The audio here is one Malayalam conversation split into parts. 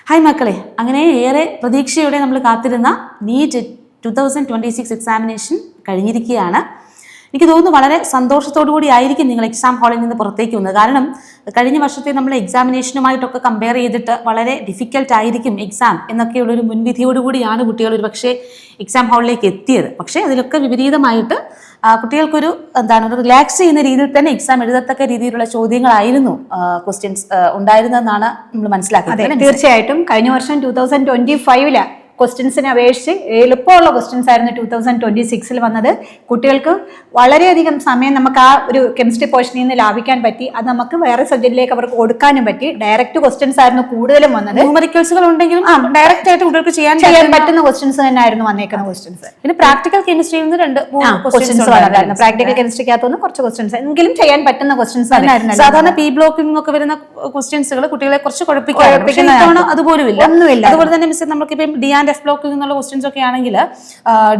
ഹായ് മക്കളെ, അങ്ങനെ ഏറെ പ്രതീക്ഷയോടെ നമ്മൾ കാത്തിരുന്ന നീറ്റ് 2026 എക്സാമിനേഷൻ കഴിഞ്ഞിരിക്കുകയാണ്. എനിക്ക് തോന്നുന്നു വളരെ സന്തോഷത്തോടു കൂടി ആയിരിക്കും നിങ്ങൾ എക്സാം ഹാളിൽ നിന്ന് പുറത്തേക്ക് വന്നത്. കാരണം കഴിഞ്ഞ വർഷത്തെ നമ്മൾ എക്സാമിനേഷനുമായിട്ടൊക്കെ കമ്പയർ ചെയ്തിട്ട് വളരെ ഡിഫിക്കൽട്ട് ആയിരിക്കും എക്സാം എന്നൊക്കെയുള്ളൊരു മുൻവിധിയോടുകൂടിയാണ് കുട്ടികൾ ഒരു പക്ഷേ എക്സാം ഹാളിലേക്ക് എത്തിയത്. പക്ഷേ അതിലൊക്കെ വിപരീതമായിട്ട് കുട്ടികൾക്കൊരു ഒരു റിലാക്സ് ചെയ്യുന്ന രീതിയിൽ തന്നെ എക്സാം എഴുതത്തക്ക രീതിയിലുള്ള ചോദ്യങ്ങളായിരുന്നു ക്വസ്റ്റ്യൻസ് ഉണ്ടായിരുന്നതെന്നാണ് നമ്മൾ മനസ്സിലാക്കുന്നത്. തീർച്ചയായിട്ടും കഴിഞ്ഞ വർഷം 2025 ക്വസ്റ്റ്യൻസിനെ അപേക്ഷിച്ച് എളുപ്പമുള്ള ക്വസ്റ്റ്യൻസ് ആയിരുന്നു 2026 വന്നത്. കുട്ടികൾക്ക് വളരെയധികം സമയം നമുക്ക് ആ ഒരു കെമിസ്ട്രി പോർഷനിൽ നിന്ന് ലാഭിക്കാൻ പറ്റി. അത് നമുക്ക് വേറെ സബ്ജക്റ്റിലേക്ക് അവർക്ക് കൊടുക്കാനും പറ്റി. ഡയറക്റ്റ് ക്വസ്റ്റ്യൻസ് ആയിരുന്നു കൂടുതലും വന്നത്. ന്യൂമറിക്കൽസുകൾ ഉണ്ടെങ്കിലും ഡയറക്റ്റ് ആയിട്ട് കുട്ടികൾക്ക് ചെയ്യാൻ പറ്റുന്ന ക്വസ്റ്റ്യൻസ് തന്നെയായിരുന്നു വന്നേക്കുന്ന ക്വസ്റ്റ്യൻസ്. പിന്നെ പ്രാക്ടിക്കൽ കെമിസ്ട്രിയിൽ നിന്ന് 2-3 ക്വസ്റ്റ്യൻസ് വന്നതായിരുന്നു. പ്രാക്ടിക്കൽ കെമിസ്ട്രിക്കകത്തുനിന്ന് കുറച്ച് ക്വസ്റ്റ്യൻസ് എങ്കിലും ചെയ്യാൻ പറ്റുന്ന ക്വസ്റ്റ്യൻസ് ആയിരുന്നു. സാധാരണ പി ബ്ലോക്കിൽ നിന്നൊക്കെ വരുന്ന ക്വസ്റ്റ്യൻസുകൾ കുട്ടികളെ കുറച്ച് കുഴപ്പിക്കുന്ന അതുപോലുമില്ല. അതുപോലെ തന്നെ മിസ് നമുക്കിപ്പം ഡി ആൻഡ് എഫ് ബ്ലോക്കിൽ നിന്നുള്ള ക്വസ്റ്റ്യൻസ് ഒക്കെ ആണെങ്കിൽ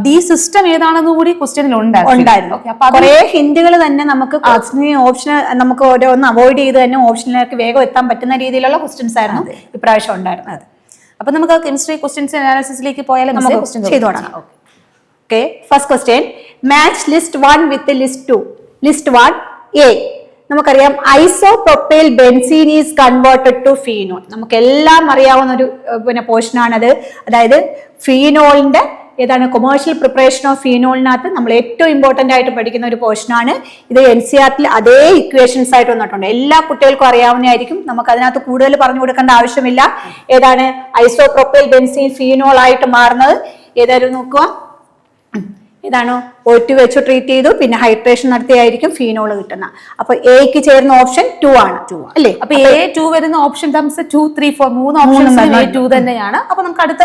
ഡി സിസ്റ്റം ഏതാണെന്ന് കൂടി ക്വസ്റ്റ്യനിൽ ഉണ്ടായിരുന്നു. കുറെ ഹിന്റുകൾ തന്നെ നമുക്ക് ഓപ്ഷൻ നമുക്ക് ഓരോന്ന് അവോയ്ഡ് ചെയ്ത് തന്നെ ഓപ്ഷനിലേക്ക് വേഗം എത്താൻ പറ്റുന്ന രീതിയിലുള്ള ക്വസ്റ്റ്യൻസ് ആയിരുന്നു ഇപ്രാവശ്യം ഉണ്ടായിരുന്നത്. അപ്പൊ നമുക്ക് കെമിസ്ട്രി ക്വസ്റ്റ്യൻസ് അനാലിസിസിലേക്ക് പോയാലും ചെയ്തു തുടങ്ങാം. Okay, first question, match list 1 with list 2. List 1 A നമുക്കറിയാം, isopropyl benzene is converted to phenol. നമുക്ക് എല്ലാം അറിയാവുന്ന ഒരു പോർഷനാണത്. അതായത് ഫീനോളിന്റെ ഏതാണ് കൊമേഴ്ഷ്യൽ പ്രിപ്പറേഷൻ ഓഫ് ഫീനോളിനകത്ത് നമ്മൾ ഏറ്റവും ഇമ്പോർട്ടന്റ് ആയിട്ട് പഠിക്കുന്ന ഒരു പോർഷനാണ് ഇത്. NCERT അതേ ഇക്വേഷൻസ് ആയിട്ട് വന്നിട്ടുണ്ട്. എല്ലാ കുട്ടികൾക്കും അറിയാവുന്നതായിരിക്കും. നമുക്ക് അതിനകത്ത് കൂടുതൽ പറഞ്ഞു കൊടുക്കേണ്ട ആവശ്യമില്ല. ഏതാണ് ഐസോപ്രോപ്പൈൽ ബെൻസീൻ ഫീനോൾ ആയിട്ട് മാറുന്നത്? ഏതായാലും നോക്കുക, ഇതാണോ O2 വെച്ച് ട്രീറ്റ് ചെയ്തു, പിന്നെ ഹൈഡ്രേഷൻ നടത്തിയായിരിക്കും ഫീനോൾ കിട്ടുന്നത്. അപ്പൊ എക്ക് ചേരുന്ന ഓപ്ഷൻ 2 ആണ്. അല്ലേ? അപ്പൊ A2 വരുന്ന ഓപ്ഷൻ 2, 3, 4 3 ഓപ്ഷൻസ് A2 തന്നെയാണ്. അപ്പൊ നമുക്ക് അടുത്ത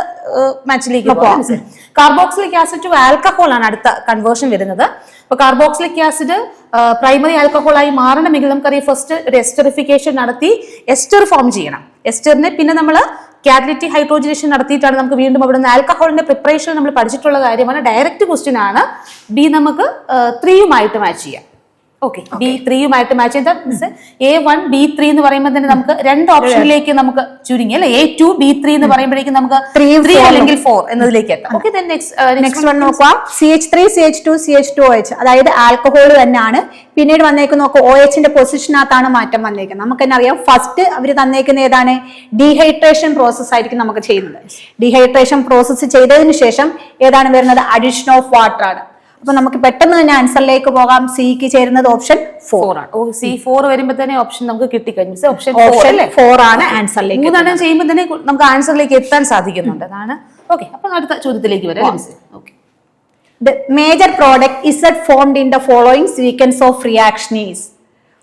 മാച്ചിലേക്ക് പോകാം. കാർബോക്സിലിക് ആസിഡ് ടു ആൽക്കഹോൾ ആണ് അടുത്ത കൺവേർഷൻ വരുന്നത്. അപ്പൊ കാർബോക്സിലിക് ആസിഡ് പ്രൈമറി ആൽക്കഹോൾ ആയി മാറണമെങ്കിൽ നമുക്കറിയാം ഫസ്റ്റ് ഒരു എസ്റ്ററിഫിക്കേഷൻ നടത്തി എസ്റ്റർ ഫോം ചെയ്യണം. എസ്റ്ററിനെ പിന്നെ നമ്മൾ കാറ്റലിറ്റിക് ഹൈഡ്രോജനേഷൻ നടത്തിയിട്ടാണ് നമുക്ക് വീണ്ടും അവിടെ നിന്ന് ആൽക്കഹോളിന്റെ പ്രിപ്പറേഷൻ നമ്മൾ പഠിച്ചിട്ടുള്ള കാര്യമാണ്. ഡയറക്റ്റ് ക്വസ്റ്റ്യൻ ആണ്. ബി നമുക്ക് 3യുമായിട്ട് മാച്ച് ചെയ്യാം. ഓക്കെ, ബി 3യുമായിട്ട് മാച്ച് ചെയ്താൽ A1 B3 എന്ന് പറയുമ്പോൾ തന്നെ നമുക്ക് 2 ഓപ്ഷനിലേക്ക് നമുക്ക് ചുരുങ്ങി അല്ലെ. A2 B3 എന്ന് പറയുമ്പോഴേക്കും നമുക്ക് 3 അല്ലെങ്കിൽ 4 എന്നതിലേക്ക് എത്താം. ഓക്കെ, നെക്സ്റ്റ് വൺ നോക്കാം, CH3 CH2 CH2OH. അതായത് ആൽക്കഹോൾ തന്നെയാണ്. പിന്നീട് വന്നേക്ക് നോക്കുക, OHന്റെ പൊസിഷനകത്താണ് മാറ്റം വന്നേക്കുന്നത്. നമുക്ക് തന്നെ അറിയാം ഫസ്റ്റ് അവർ തന്നേക്കുന്ന ഏതാണ്? ഡീഹൈഡ്രേഷൻ പ്രോസസ് ആയിരിക്കും നമുക്ക് ചെയ്യുന്നത്. ഡീഹൈഡ്രേഷൻ പ്രോസസ്സ് ചെയ്തതിന് ശേഷം ഏതാണ് വരുന്നത്? അഡിഷൻ ഓഫ് വാട്ടർ ആണ്. അപ്പൊ നമുക്ക് പെട്ടെന്ന് തന്നെ ആൻസറിലേക്ക് പോകാം. സിക്ക് ചേരുന്നത് ഓപ്ഷൻ 4 ആണ്. C4 വരുമ്പോൾ തന്നെ ഓപ്ഷൻ നമുക്ക് കിട്ടിക്കഴിഞ്ഞു. ഓപ്ഷൻ 4 ആണ് ആൻസറിലേക്ക്. 3 ചെയ്യുമ്പോൾ തന്നെ നമുക്ക് ആൻസറിലേക്ക് എത്താൻ സാധിക്കുന്നുണ്ട്. അതാണ്. ഓക്കെ, അപ്പൊ അടുത്ത ചോദ്യത്തിലേക്ക് വരാം. The major product is that formed in the following sequence of reaction is.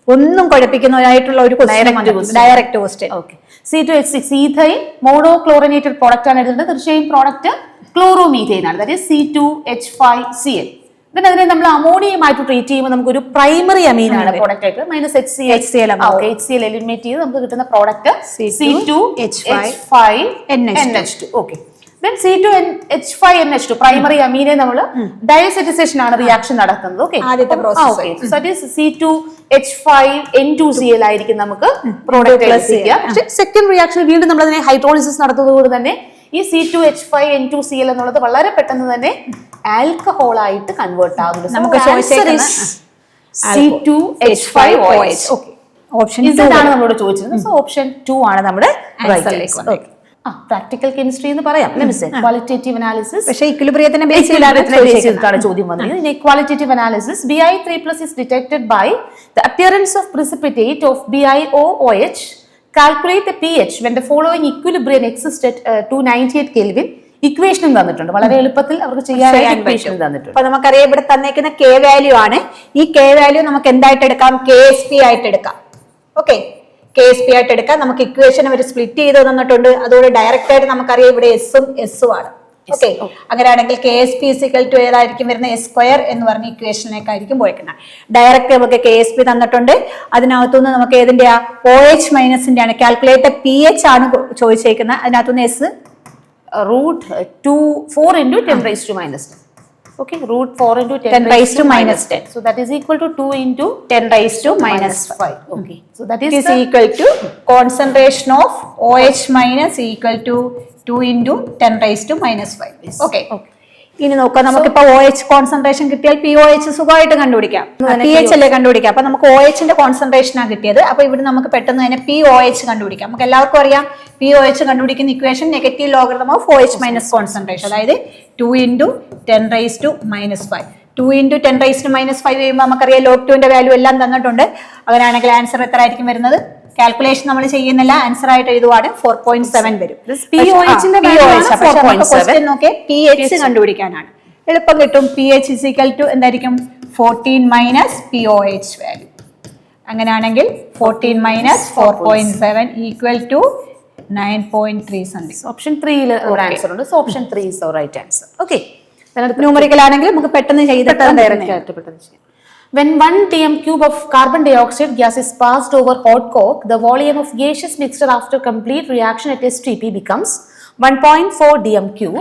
ഒന്നും കുഴപ്പിക്കുന്നതായിട്ടുള്ള ഒരു direct question. Okay, C2H6 ethane monochlorinated product ആണ് എഴുതുന്നത്. തീർച്ചയായും പ്രോഡക്റ്റ് ക്ലോറോമീഥൈൻ ആണ്. അതായത് C2H5Cl. then അതിനെ നമ്മൾ അമോണിയമായിട്ട് ട്രീറ്റ് ചെയ്യുമ്പോൾ നമുക്ക് ഒരു പ്രൈമറി അമീൻ ആണ് പ്രോഡക്റ്റ് ആയിട്ട് HCl എലിമിനേറ്റ് ചെയ്ത് നമുക്ക് കിട്ടുന്ന product C2H5NH2. Okay, then C2H5NH2 primary അമീനെ നമ്മൾ ഡയസെറ്റിസേഷൻ ആണ് റിയാക്ഷൻ നടത്തുന്നത്. ഓക്കെ, ആദ്യത്തെ process. So that is C2H5N2Cl ആയിരിക്കും നമുക്ക് പ്രോഡക്റ്റ്. പക്ഷേ സെക്കൻഡ് റിയാക്ഷൻ വീണ്ടും നമ്മൾ അതിനെ ഹൈഡ്രോളിസിസ് നടത്തുന്നതുകൊണ്ട് തന്നെ ഈ C2H5N2Cl എന്നുള്ളത് വളരെ പെട്ടെന്ന് തന്നെ ആൽക്കഹോൾ ആയിട്ട് കൺവേർട്ട് ആകുന്നു. നമുക്ക് C2H5OH. ഓപ്ഷൻ ആണ് നമ്മളോട് ചോദിച്ചത്. സോ ഓപ്ഷൻ 2 ആണ് നമ്മുടെ പ്രാക്ടിക്കൽ കെമിസ്ട്രി എന്ന് പറയാം. ക്വാളിറ്റേറ്റീവ് അനാലിസിസ്, പക്ഷേ ഇക്വിലിബ്രിയത്തിനെ ബേസ് ചെയ്താണ് ചോദ്യം വന്നത്. Qualitative analysis, Bi3+ is detected by the appearance of precipitate of BiOOH. Calculate the pH when the following equilibrium exists at 298 Kelvin. ഇക്വേഷനും തന്നിട്ടുണ്ട്. വളരെ എളുപ്പത്തിൽ അവർക്ക് ചെയ്യാനായിട്ട് ഇക്വേഷൻ തന്നിട്ടുണ്ട്. അപ്പൊ നമുക്കറിയാം ഇവിടെ തന്നേക്കുന്ന K വാല്യൂ ആണ്. ഈ K വാല്യൂ നമുക്ക് എന്തായിട്ട് എടുക്കാം? KSP ആയിട്ട് എടുക്കാം. ഓക്കെ, KSP ആയിട്ട് എടുക്കാം. നമുക്ക് ഇക്വേഷൻ അവർ സ്പ്ലിറ്റ് ചെയ്ത് തന്നിട്ടുണ്ട്. അതുകൊണ്ട് ഡയറക്റ്റ് ആയിട്ട് നമുക്കറിയാം ഇവിടെ എസും ആണ്. ഓക്കെ, അങ്ങനെയാണെങ്കിൽ KSP ഏതായിരിക്കും വരുന്നത്? S² എന്ന് പറഞ്ഞ ഇക്വേഷനിലേക്കായിരിക്കും പോയിരിക്കുന്നത്. ഡയറക്റ്റ് നമുക്ക് KSP തന്നിട്ടുണ്ട്. അതിനകത്തുനിന്ന് നമുക്ക് ഏതിന്റെ OH മൈനസിന്റെ ആണ്. കാൽക്കുലേറ്റ് pH ആണ് ചോദിച്ചേക്കുന്നത്. അതിനകത്തുനിന്ന് S √4 × 10⁻⁻⁻. Okay, root 4 into 10 raised to minus 10. So that is equal to 2 into 10 raised to minus 5. Okay, so that is It is equal to concentration of OH minus equal to 2 into 10 raised to minus 5. Okay. ഇനി നോക്കാം, നമുക്കിപ്പോ OH കോൺസെൻട്രേഷൻ കിട്ടിയാൽ POH സുഖമായിട്ട് കണ്ടുപിടിക്കാം. pH അല്ലേ കണ്ടുപിടിക്കാം. അപ്പൊ നമുക്ക് OH ന്റെ കോൺസെൻട്രേഷൻ ആണ് കിട്ടിയത്. അപ്പൊ ഇവിടെ നമുക്ക് പെട്ടെന്ന് തന്നെ POH കണ്ടുപിടിക്കാം. നമുക്ക് എല്ലാവർക്കും അറിയാം POH കണ്ടുപിടിക്കുന്ന equation negative logarithm of OH minus concentration, അതായത് 2 into 10 raised to minus 5. 2 into 10 raised to minus 5 ചെയ്യുമ്പോൾ നമുക്കറിയാം log 2 ന്റെ വാല്യൂ എല്ലാം തന്നിട്ടുണ്ട്. അങ്ങനെയാണെങ്കിൽ ആൻസർ എത്ര ആയിരിക്കും വരുന്നത്? കാൽക്കുലേഷൻ നമ്മൾ ചെയ്യുന്നില്ല, ആൻസർ ആയിട്ട് എഴുതുവാണ് 4.7 വരും. ക്വസ്റ്റ്യൻ നോക്കെ pH കണ്ടുപിടിക്കാനാണ്, എളുപ്പം കിട്ടും. pH is equal to എന്തായിരിക്കും? 14 മൈനസ് POH വാല്യൂ. അങ്ങനെയാണെങ്കിൽ 14 minus 4.7 equal to 9.3 something. Option 3 ഒരു ആൻസർ ഉണ്ട്. So option 3 is the right answer. Okay, numerical ആണെങ്കിൽ നമുക്ക് പെട്ടെന്ന് ചെയ്തിട്ട് ഡയറക്റ്റ് ആയിട്ട് പെട്ടെന്ന് ചെയ്യാം. When 1 dm cube of carbon dioxide gas is passed over hot coke, the volume of gaseous mixture after complete reaction at STP becomes 1.4 dm cube.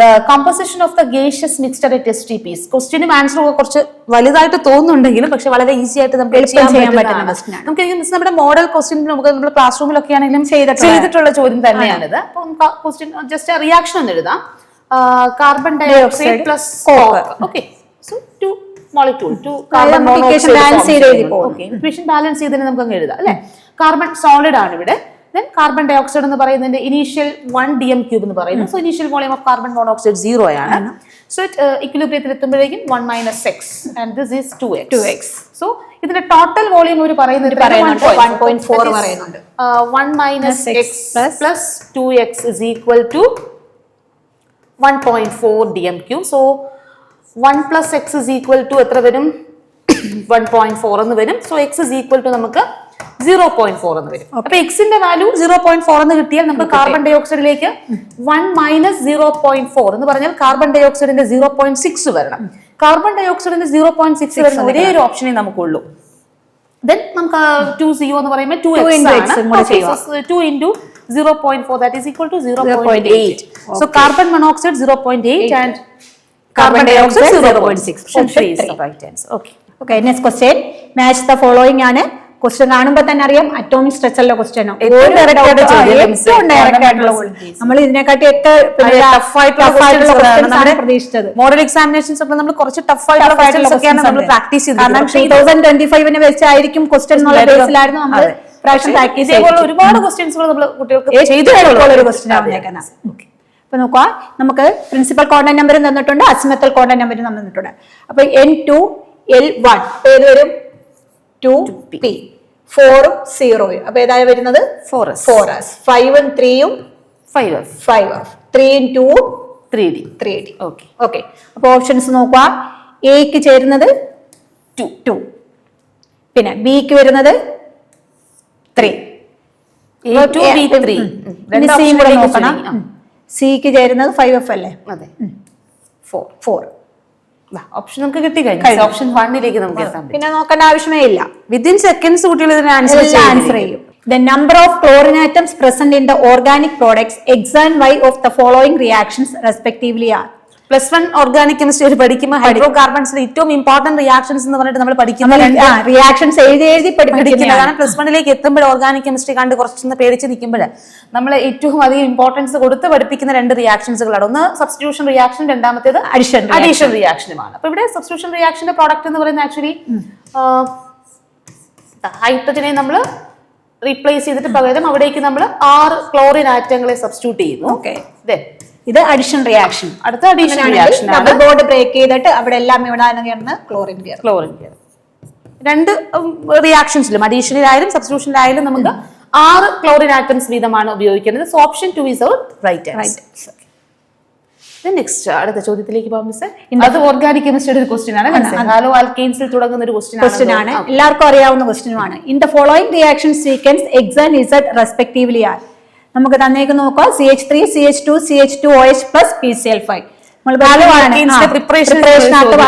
The composition of the gaseous mixture at STP is. ക്വസ്റ്റ്യനും ആൻസറും ഒക്കെ കുറച്ച് വലുതായിട്ട് തോന്നുന്നുണ്ടെങ്കിലും പക്ഷെ വളരെ ഈസി ആയിട്ട് നമുക്ക് ചെയ്യാൻ പറ്റുന്ന നമുക്ക് നമ്മുടെ മോഡൽ ക്വസ്റ്റ്യൻ നമുക്ക് നമ്മുടെ ക്ലാസ് റൂമിലൊക്കെ ആണെങ്കിലും ചെയ്തിട്ടുള്ള ചോദ്യം തന്നെയാണിത്. അപ്പൊ നമുക്ക് ക്വസ്റ്റ്യൻ ജസ്റ്റ് റിയാക്ഷൻ ഒന്ന് എഴുതാം. Carbon dioxide plus coke. Okay, so 2 molecule to carbon monoxide balance ചെയ്തതിന് നമുക്ക് അങ്ങ് എഴുതാം അല്ലെ. കാർബൺ സോളിഡ് ആണ് ഇവിടെ. then കാർബൺ ഡയോക്സൈഡ് എന്ന് പറയുന്നതിന്റെ ഇനീഷ്യൽ 1 dm ക്യൂബ് എന്ന് പറയുന്നു. So initial volume of carbon monoxide 0 ആണ്. സോ ഇക്വിലിബ്രിയത്തിൽ എത്തുമ്പോഴേക്കും 1 minus x and this is 2x. So ഇതിന്റെ ടോട്ടൽ വോളിയം ഒരു പറയുന്നത് 1.4 പറയുന്നുണ്ട്. 1 minus x plus 2x is equal to 1.4 dm cube. So 1 plus x is equal to എത്ര വരും? 1.4 എന്ന് വരും. So x is equal to നമുക്ക് 0.4 എന്ന് വരും. അപ്പൊ x ന്റെ വാല്യൂ 0.4 എന്ന് കിട്ടിയാൽ നമുക്ക് കാർബൺ ഡയോക്സൈഡിലേക്ക് 1 മൈനസ് 0.4 എന്ന് പറഞ്ഞാൽ കാർബൺ ഡയോക്സൈഡിന്റെ 0.6 വരണം. കാർബൺ ഡയോക്സൈഡിന്റെ 0.6 വരുന്ന ഒരേ ഒരു ഓപ്ഷനേ നമുക്കുള്ളൂ. ദെൻ നമുക്ക് 2 എന്ന് പറയുമ്പോൾ 2x ആണ്. 2 into 0.4 that is equal to 0.8. So carbon monoxide 0.8 and carbon dioxide 0.6. Option 3 is the right answer. Okay, next question. Match the following ആണ്. ക്വസ്റ്റ്യൻ കാണുമ്പോൾ തന്നെ അറിയാം അറ്റോമിക് സ്ട്രക്ചറിലെ ക്വസ്റ്റ്യൻ ആണ്. നമ്മൾ ഇതിനെക്കാട്ടി പ്രതീക്ഷിച്ചത് മോഡൽ എക്സാമിനേഷൻസ് ഒക്കെ നമ്മൾ കുറച്ച് ടഫ് ആയിട്ടുള്ള ക്വസ്റ്റ്യൻസ് നമ്മൾ പ്രാക്ടീസ് ചെയ്തു. കാരണം 2025 വെച്ചായിരിക്കും ക്വസ്റ്റ്യൻ എന്നുള്ള ബേസിലായിരുന്നു നമ്മൾ പ്രാക്ടീസ് പ്രാക്ടീസ് ചെയ്തത്. ഒരുപാട് ക്വസ്റ്റ്യൻസുകൾ നമ്മൾ കുട്ടികൾക്ക് ചെയ്തിട്ടുള്ള ഒരു ക്വസ്റ്റ്യൻ ആണ്. അപ്പൊ നോക്കുക, നമുക്ക് പ്രിൻസിപ്പൽ കോൺടാക്ട് നമ്പറും തന്നിട്ടുണ്ട്, അസിമെട്രിക് കോൺടാക്ട് നമ്പറും തന്നിട്ടുണ്ട്. അപ്പൊ N2L1 ഏത് വരും? 2p. 4 0. അപ്പൊ ഏതായ വരുന്നത്? 4s. 5 3 5f. 3 2 3d. ഓക്കെ. അപ്പൊ ഓപ്ഷൻസ് നോക്കുക. എക്ക് ചേരുന്നത് 2, പിന്നെ ബിക്ക് വരുന്നത് 3. സിയും കൂടെ നോക്കണം. സിക്ക് ചേരുന്നത് 5f അല്ലേ? അതെ, 4. ഓപ്ഷൻ നമുക്ക് കിട്ടി കഴിഞ്ഞു. ഓപ്ഷൻ 1ലേക്ക് നമുക്ക് എത്താം. പിന്നെ നോക്കേണ്ട ആവശ്യമേ ഇല്ല. വിത്തിൻ സെക്കൻഡ്സ് കുട്ടികൾ ഇതിന് ആൻസർ ചെയ്യും. The number of chlorine atoms present in the organic products X and Y of the following reactions respectively are. +1 organic chemistry പഠിക്കുമ്പോൾ ഹൈഡ്രോകാർബൺസിലെ ഏറ്റവും ഇമ്പോർട്ടന്റ് റിയാക്ഷൻസ് എന്ന് പറഞ്ഞിട്ട് നമ്മൾ പഠിക്കുന്നത് റിയാക്ഷൻസ് എഴുതി പഠിപ്പിക്കുന്നത്. കാരണം +1ലേക്ക് എത്തുമ്പോൾ ഓർഗാനിക് കെമിസ്ട്രി കണ്ട് കുറച്ചൊന്ന് പേടിച്ച് നിൽക്കുമ്പോൾ നമ്മൾ ഏറ്റവും അധികം ഇമ്പോർട്ടൻസ് കൊടുത്ത് പഠിപ്പിക്കുന്ന 2 റിയാക്ഷൻസുകളാണ്. ഒന്ന് സബ്സ്റ്റിറ്റ്യൂഷൻ റിയാക്ഷൻ, രണ്ടാമത്തേത് അഡീഷൻ റിയാക്ഷനുമാണ്. അപ്പൊ ഇവിടെ സബ്സ്റ്റിറ്റ്യൂഷൻ റിയാക്ഷന്റെ പ്രോഡക്റ്റ് എന്ന് പറയുന്നത് ആക്ച്വലി ഹൈഡ്രജനെ നമ്മൾ റീപ്ലേസ് ചെയ്തിട്ട് പകരം അവിടേക്ക് നമ്മൾ 6 ക്ലോറിൻ ആറ്റങ്ങളെ സബ്സ്റ്റിറ്റ്യൂട്ട് ചെയ്യുന്നു. ഇത് അഡിഷൻ റിയാക്ഷൻ. അടുത്ത addition reaction double bond break ചെയ്തിട്ട് അവിടെ എല്ലാം ഇവിടെ ക്ലോറിൻ. 2 റിയാക്ഷൻസിലും അഡീഷനിലായാലും സബ്സ്റ്റിറ്റ്യൂഷനിലായാലും നമുക്ക് 6 ക്ലോറിൻ ആറ്റംസ് വീതമാണ് ഉപയോഗിക്കുന്നത്. So option 2 is our right answer. Next അടുത്ത ചോദ്യത്തിലേക്ക് പോകാം മിസ്. അത് ഓർഗാനിക് കെമിസ്ട്രിയുടെ ഒരു ക്വസ്റ്റ്യൻ ആണ്. ഹാലോ ആൽക്കെയിൻസിൽ തുടങ്ങുന്ന ഒരു ക്വസ്റ്റ്യൻ ആണ്. എല്ലാവർക്കും അറിയാവുന്ന ക്വസ്റ്റ്യനാണ്. In the following reaction sequence X and Z respectively are. നമുക്ക് തന്നേക്ക് നോക്കാം. CH3 CH2 CH2OH plus PCl5.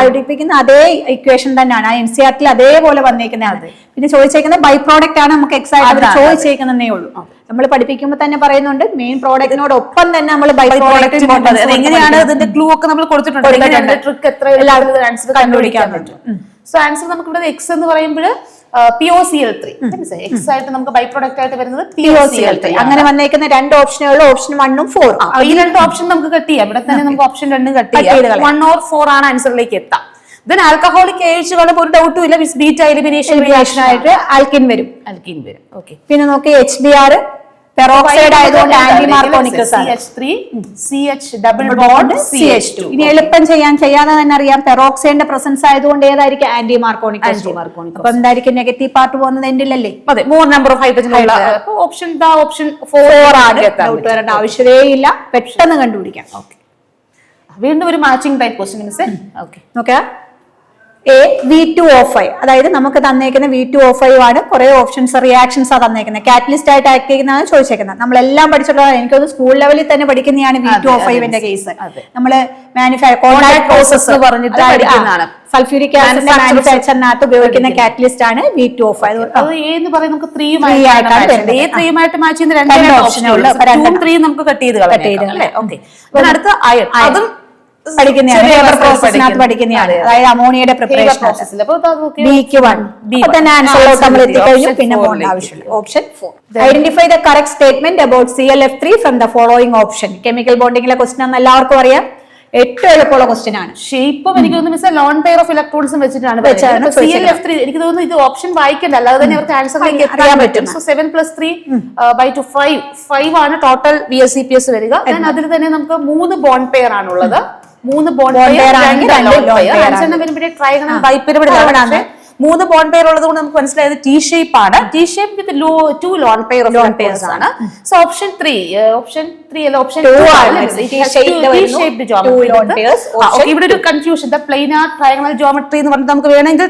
പഠിപ്പിക്കുന്ന അതേ ഇക്വേഷൻ തന്നെയാണ് NCERT അതേപോലെ വന്നേക്കുന്നതാണ്. പിന്നെ ചോദിച്ചേക്കുന്ന ബൈ പ്രോഡക്റ്റ് ആണ് നമുക്ക് എക്സാക്ട് ചോദിച്ചേക്കുന്നതേ ഉള്ളൂ. നമ്മൾ പഠിപ്പിക്കുമ്പോൾ തന്നെ പറയുന്നുണ്ട് മെയിൻ പ്രോഡക്റ്റിനോടൊപ്പം തന്നെ നമ്മൾ ബൈ പ്രോഡക്റ്റ് എങ്ങനെയാണ് ഇതിന്റെ ക്ലൂ ഒക്കെ നമ്മൾ കൊടുത്തിട്ടുണ്ട് ട്രിക്ക് എത്ര ആൻസർ കണ്ടുപിടിക്കാൻ പറ്റും. സോ ആൻസർ നമുക്ക് ഇവിടെ എക്സ് എന്ന് പറയുമ്പോൾ POCl3 എക്സ് ആയിട്ട് നമുക്ക് ബൈ പ്രോഡക്റ്റ് ആയിട്ട് വരുന്നത് POCl3. അങ്ങനെ വന്നേക്കുന്ന രണ്ട് ഓപ്ഷനുകൾ ഓപ്ഷൻ 1 ഉം 4 ഈ രണ്ട് ഓപ്ഷൻ നമുക്ക് കട്ട് ചെയ്യാം. ഇവിടെ തന്നെ നമുക്ക് ഓപ്ഷൻ 2 കട്ട് ചെയ്യാം. 1 or 4 ആണ് ആൻസറിലേക്ക് എത്താം. ദെൻ ആൽക്കഹോളിക് ഏജ് കാണുമ്പോൾ ഒരു ഡൗട്ടും ഇല്ല, ബീറ്റ എലിമിനേഷൻ ആയിട്ട് ആൽക്കിൻ വരും. ഓക്കെ, പിന്നെ നോക്കി HBr പെറോക്സൈഡ് ആയതുകൊണ്ട് anti Markovnikov CH3 CH double bond CH2. ഇനി എളുപ്പം ചെയ്യാതെ തന്നെ അറിയാം പെറോക്സൈഡിന്റെ പ്രസൻസ് ആയതുകൊണ്ട് ഏതായിരിക്കും ആന്റി മാർക്കോണിക്. അപ്പൊ എന്തായിരിക്കും നെഗറ്റീവ് പാർട്ട് പോകുന്നത് എൻഡിലല്ലേ? അതെ, മോർ നമ്പർ ഓഫ് ഹൈഡ്രജൻ ഉള്ള ഓപ്ഷൻ 4 ആണ്. ഡൗട്ട് വരേണ്ട ആവശ്യമേ ഇല്ല, പെട്ടെന്ന് കണ്ടുപിടിക്കാം. ഓക്കെ, വീണ്ടും ഒരു മാച്ചിങ് ടൈപ്പ് ക്വസ്റ്റ്യൻ മിസ്സേ. ഓക്കെ, നോക്കാം. V2O5 അതായത് നമുക്ക് തന്നേക്കുന്ന V2O5 ആണ്. കുറെ ഓപ്ഷൻസ് റിയാക്ഷൻസ് ആ തന്നേക്കുന്നത്. കാറ്റലിസ്റ്റ് ആയിട്ട് ആക്ട് ചെയ്യുന്നതാണ് ചോദിച്ചേക്കുന്നത്. നമ്മളെല്ലാം പഠിച്ചിട്ടുള്ള എനിക്കൊന്ന് സ്കൂൾ ലെവലിൽ തന്നെ പഠിക്കുന്നതാണ് V2O5ന്റെ കേസ്. നമ്മള് കോൺടാക്ട് പ്രോസസ് പറഞ്ഞിട്ട് സൾഫ്യൂരിക് ആസിഡിന്റെ മാനുഫാക്ചറിനകത്ത് ഉപയോഗിക്കുന്ന കാറ്റലിസ്റ്റ് ആണ് V2O5. അത് ഏന്ന് പറയും നമുക്ക് 3 ആയിട്ട് മാച്ച് ചെയ്യുന്ന രണ്ട് ഓപ്ഷനുകൾ 2 3 നമുക്ക് കട്ട് ചെയ്ത് കളയാം. ഓക്കെ, അടുത്ത അയൺ, അതും പ്രോസസ്സിനകത്ത് പഠിക്കുന്നതാണ്. അതായത് അമോണിയയുടെ പ്രിപ്പറേഷൻ നമ്മൾ എത്തിക്കഴിഞ്ഞു. പിന്നെ പോകേണ്ട ആവശ്യമില്ല. Option 4. Identify the correct statement about ClF3 from the following option. Chemical ബോണ്ടിങ്ങിലെ ക്വസ്റ്റൻ ആണെന്ന് എല്ലാവർക്കും അറിയാം. ഏറ്റവും എളുപ്പമുള്ള ക്വസ്റ്റ്യൻ ആണ്. ഷേപ്പും എനിക്ക് തോന്നുന്നു മിസ് ലോൺ പെയർ ഓഫ് ഇലക്ട്രോൺസും വെച്ചിട്ടാണ് ClF3. എനിക്ക് തോന്നുന്നു ഇത് ഓപ്ഷൻ വായിക്കണ്ട, അല്ലാതെ തന്നെ അവർക്ക് ആൻസറിലേക്ക് എത്താൻ പറ്റും. സോ 7 + 3 / 5 ആണ് ടോട്ടൽ VSEPS വരിക. അതിൽ തന്നെ നമുക്ക് 3 ബോണ്ട് പെയർ ആണുള്ളത്. 3 ബോണ്ട് പെയർ വരുമ്പോഴേ ട്രൈഗണൽ ബൈപിരമിഡ് 3 ബോണ്ട് പെയർ ഉള്ളത് കൊണ്ട് നമുക്ക് മനസ്സിലായത് T ഷേപ്പ് ആണ്. T shape with 2 lone pair of loan pairs ആണ്. സോ ഓപ്ഷൻ 3 അല്ല ഓപ്ഷൻ 2 ആണ്. ഇവിടെ ഒരു കൺഫ്യൂഷൻ, പ്ലെയിനാർ ട്രയാംഗുലർ ജോമെട്രി എന്ന് പറഞ്ഞിട്ട് നമുക്ക് വേണമെങ്കിൽ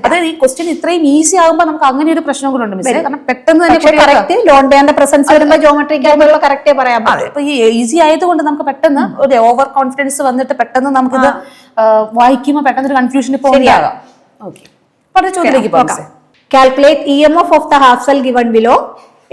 അതായത് ഈ ക്വസ്റ്റ്യൻ ഇത്രയും ഈസി ആകുമ്പോൾ നമുക്ക് അങ്ങനെ ഒരു പ്രശ്നം കൂടെ ഉണ്ട് മിസ്. കാരണം പെട്ടെന്ന് തന്നെ ലോൺ പെയറിന്റെ പ്രസൻസ് വരുമ്പോൾ ജോമെട്രിക് ആയിട്ടുള്ള കറക്റ്റ് പറയാം. അപ്പൊ ഈ ഈസി ആയതുകൊണ്ട് നമുക്ക് പെട്ടെന്ന് ഒരു ഓവർ കോൺഫിഡൻസ് വന്നിട്ട് പെട്ടെന്ന് നമുക്കിത് വായിക്കുമ്പോൾ പെട്ടെന്ന് ഒരു കൺഫ്യൂഷൻ ഇപ്പോൾ ഉണ്ടാകാം. Okay, calculate EMF of the half cell given below.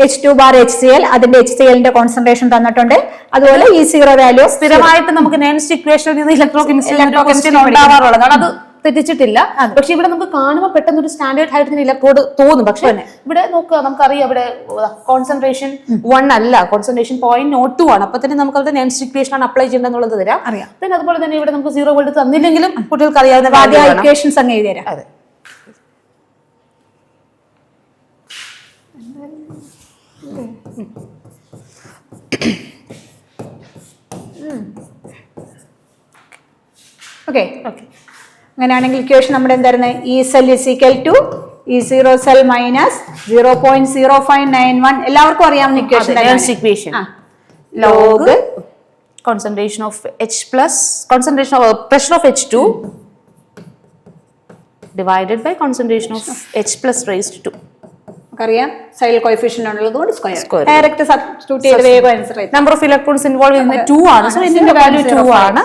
H2 bar HCl, അതിന്റെ HClന്റെ കോൺസെൻട്രേഷൻ തന്നിട്ടുണ്ട്. അതുപോലെ E0 വാല്യൂ സ്ഥിരമായിട്ട് നമുക്ക് നെക്സ്റ്റ് ഇക്വേഷനിൽ നിന്ന് ഇലക്ട്രോകെമിസ്ട്രി ഉണ്ടാവാറുള്ളതാണ്. അത് തെറ്റിച്ചിട്ടില്ല. പക്ഷെ ഇവിടെ നമുക്ക് കാണുമ്പോൾ പെട്ടെന്ന് ഒരു സ്റ്റാൻഡേർഡ് ഹൈഡ്രജൻ ഇലക്ട്രോഡ് തോന്നും. പക്ഷെ ഇവിടെ നോക്കുക, നമുക്കറിയാം ഇവിടെ കോൺസെൻട്രേഷൻ 1 അല്ല, കോൺസെൻട്രേഷൻ 0.02 ആണ്. അപ്പൊ തന്നെ നമുക്ക് അവിടെ നെക്സ്റ്റ് ഇക്വേഷൻ ആണ് അപ്ലൈ ചെയ്യേണ്ടതെന്നുള്ളത് തരാം. പിന്നെ അതുപോലെ തന്നെ ഇവിടെ നമുക്ക് 0 വോൾട്ട് തന്നില്ലെങ്കിലും കുട്ടികൾക്ക് അറിയാവുന്ന ഇക്വേഷൻസ് അങ്ങ് എഴുതി തരാം. അതെ, ഓക്കെ. അങ്ങനെയാണെങ്കിൽ ഇക്വേഷൻ നമ്മുടെ എന്തായിരുന്നു? E cell is equal to E0 cell minus 0.0591. എല്ലാവർക്കും അറിയാവുന്ന equation. log concentration of H plus concentration of pressure of H2 divided by concentration of H plus raised to 2. അറിയാം സൈൽ കോഎഫിഷ്യന്റ് ഉള്ളതുകൊണ്ട് സ്ക്വയർ ഡയറക്റ്റ് സബ്സ്റ്റിറ്റ്യൂട്ട് ചെയ്ത് വേഗം ആൻസർ ആയി. നമ്പർ ഓഫ് ഇലക്ട്രോൺസ് ഇൻവോൾവ് ചെയ്യുന്നത് 2 ആണ്. സോ ഇതിന്റെ വാല്യൂ 2 ആണ്.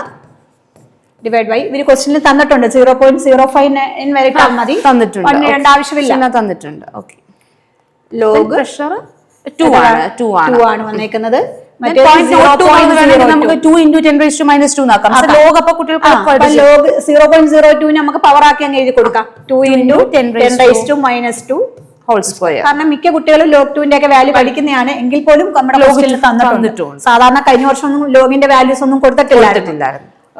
ഡിവൈഡ് ബൈ ഇവര് ക്വസ്റ്റ്യനിൽ തന്നിട്ടുണ്ട് 0.059 വരെ മതി, തന്നിട്ടുണ്ട്, ആവശ്യമില്ല, തന്നിട്ടുണ്ട്. ഓക്കെ, ലോഗ് പ്രഷർ 2 ആണ് വന്നേക്കുന്നത്. നമുക്ക് 2 × 10⁻² ആക്കാം. ലോഗ് അപ്പൊ കുട്ടികൾക്ക് ലോഗ് 0.02 നമുക്ക് പവർ ആക്കി അങ്ങ് എഴുതി കൊടുക്കാം. 2 × 10⁻². കാരണം മിക്ക കുട്ടികളും ലോഗ് 2ന്റെ ഒക്കെ വാല്യൂ പഠിക്കുന്നതാണ്. എങ്കിൽ പോലും നമ്മുടെ ക്വസ്റ്റ്യനിൽ തന്നിട്ടുണ്ട്. സാധാരണ കഴിഞ്ഞ വർഷം ഒന്നും ലോഗിന്റെ വാല്യൂസ് ഒന്നും കൊടുത്തിട്ടില്ല.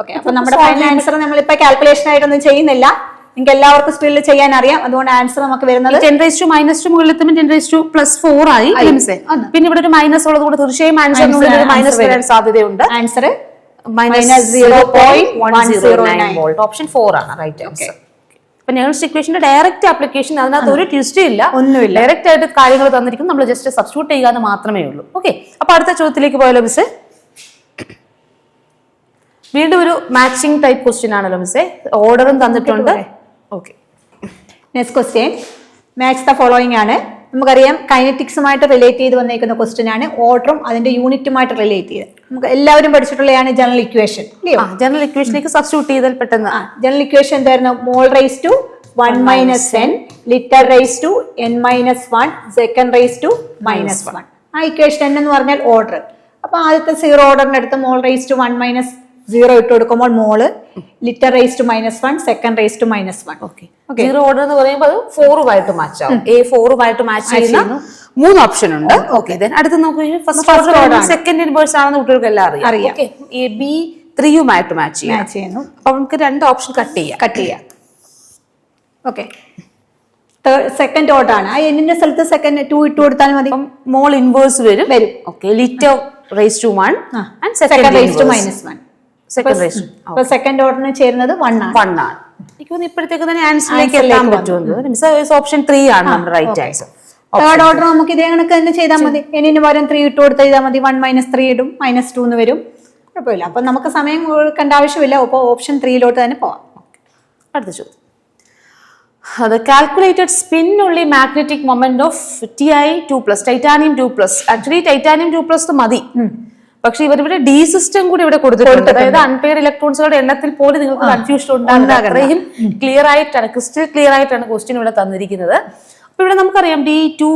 ഓക്കെ, അപ്പൊ നമ്മുടെ ഫൈനൽ ആൻസർ നമ്മളിപ്പോ കാൽക്കുലേഷൻ ആയിട്ടൊന്നും ചെയ്യുന്നില്ല. നിങ്ങൾക്ക് എല്ലാവർക്കും സ്പീഡിൽ ചെയ്യാൻ അറിയാം. അതുകൊണ്ട് ആൻസർ നമുക്ക് വരുന്നത് 10⁻² മുകളിൽ എത്തുമ്പോൾ 10�4 ആയി. പിന്നെ ഇവിടെ ഒരു മൈനസ് ഉള്ളത് കൊണ്ട് തീർച്ചയായും ആൻസറിനുള്ളിൽ ഒരു മൈനസ് വരാൻ സാധ്യതയുണ്ട്. Answer -0.109 volt. ഓപ്ഷൻ 4 ആണ് റൈറ്റ് ആൻസർ. നെക്സ്റ്റ് ഇക്വേഷന്റെ ഡയറക്റ്റ് ആപ്ലിക്കേഷൻ അതിനകത്ത് ഒരു ട്വിസ്റ്റ് ഇല്ല, ഒന്നുമില്ല. ഡയറക്റ്റ് ആയിട്ട് കാര്യങ്ങൾ തന്നിരിക്കും, നമ്മൾ ജസ്റ്റ് സബ്സ്റ്റിറ്റ്യൂട്ട് ചെയ്യാന്ന് മാത്രമേ ഉള്ളൂ. ഓക്കെ, അപ്പൊ അടുത്ത ചോദ്യത്തിലേക്ക് പോയാലോ മിസ്? വീണ്ടും ഒരു മാച്ചിങ് ടൈപ്പ് ക്വസ്റ്റ്യൻ ആണല്ലോ മിസ്സേ. ഓർഡറും തന്നിട്ടുണ്ട്. Okay, next question match the following ആണ്. നമുക്കറിയാം കൈനറ്റിക്സുമായിട്ട് റിലേറ്റ് ചെയ്ത് വന്നേക്കുന്ന ക്വസ്റ്റ്യൻ ആണ്. ഓർഡറും അതിന്റെ യൂണിറ്റുമായിട്ട് റിലേറ്റ് ചെയ്ത് നമുക്ക് എല്ലാവരും പഠിച്ചിട്ടുള്ളതാണ് ജനറൽ ഇക്വേഷൻ. ജനറൽ ഇക്വേഷനിലേക്ക് സബ്സ്റ്റിറ്റ്യൂട്ട് ചെയ്താൽ പെട്ടെന്ന് ജനറൽ ഇക്വേഷൻ എന്തായിരുന്നു? Mole raise to 1 - n, litre raise to n - 1, second raise to -1. ആ ഇക്വേഷൻ n എന്ന് പറഞ്ഞാൽ ഓർഡർ. അപ്പൊ ആദ്യത്തെ 0 ഓർഡറിന്റെ അടുത്ത് മോൾ റേസ് ടു 1 മൈനസ് 0 ഇട്ട് കൊടുക്കുമ്പോൾ mole, litre raise to -1, second raise to -1. Okay, 0 order എന്ന് പറയുമ്പോൾ അത് 4 മാച്ച് ആവും. A4 മാച്ച് ചെയ്യുന്ന 3 ഓപ്ഷൻ ഉണ്ട്. ഓക്കെ, അടുത്ത് നോക്കുകയാണെങ്കിൽ ഫസ്റ്റ് ഓർഡർ സെക്കൻഡ് ഇൻവേഴ്സ് ആണെന്ന് കുട്ടികൾക്ക് എല്ലാം അറിയാം. ഓക്കെ, B3 മാച്ച് ചെയ്യുന്നു. അപ്പൊ നമുക്ക് 2 ഓപ്ഷൻ കട്ട് ചെയ്യാം. ഓക്കെ, സെക്കൻഡ് ഓർഡർ ആണ്. ആ എന്നിന്റെ സ്ഥലത്ത് സെക്കൻഡ് 2 ഇട്ട് കൊടുത്താൽ മതി. മോൾ ഇൻവേഴ്സ് വരും. Okay, litre raise to 1 and second raise to -1. Second ഓർഡറിന് ചേരുന്നത് 1 ആണ്. എനിക്ക് തോന്നുന്നു ഇപ്പോഴത്തേക്ക് തന്നെ ആൻസറിലേക്ക് എത്താൻ പറ്റുമെന്ന്. ഓപ്ഷൻ 3 ആണ് നമ്മുടെ റൈറ്റ് ആൻസർ. തേർഡ് ഓർഡർ നമുക്ക് ഇതേ കണക്ക് തന്നെ ചെയ്താൽ മതി. എന്നിന് പകരം 3 ഇട്ട് കൊടുത്ത് ചെയ്താൽ മതി. 1 - 3 ഇടും, -2 എന്ന് വരും. കുഴപ്പമില്ല. അപ്പൊ നമുക്ക് സമയം കൊടുക്കേണ്ട ആവശ്യമില്ല. അപ്പോൾ ഓപ്ഷൻ 3 തന്നെ പോവാം. അടുത്ത ചോദ്യം, the calculated spin only magnetic moment of Ti2+, titanium 2+. Actually titanium 2+ മതി, പക്ഷെ ഇവരിവിടെ ഡി സിസ്റ്റം കൂടി ഇവിടെ കൊടുത്തിട്ടുണ്ട്. അതായത് അൺപെയർ ഇലക്ട്രോൺസുകളുടെ എണ്ണത്തിൽ പോലും നിങ്ങൾക്ക് കൺഫ്യൂഷൻ ഉണ്ടാകുന്ന അത്രയും ക്രിസ്റ്റൽ ക്ലിയർ ആയിട്ടാണ് ക്വസ്റ്റ്യൻ ഇവിടെ തന്നിരിക്കുന്നത്. അപ്പൊ ഇവിടെ നമുക്കറിയാം D2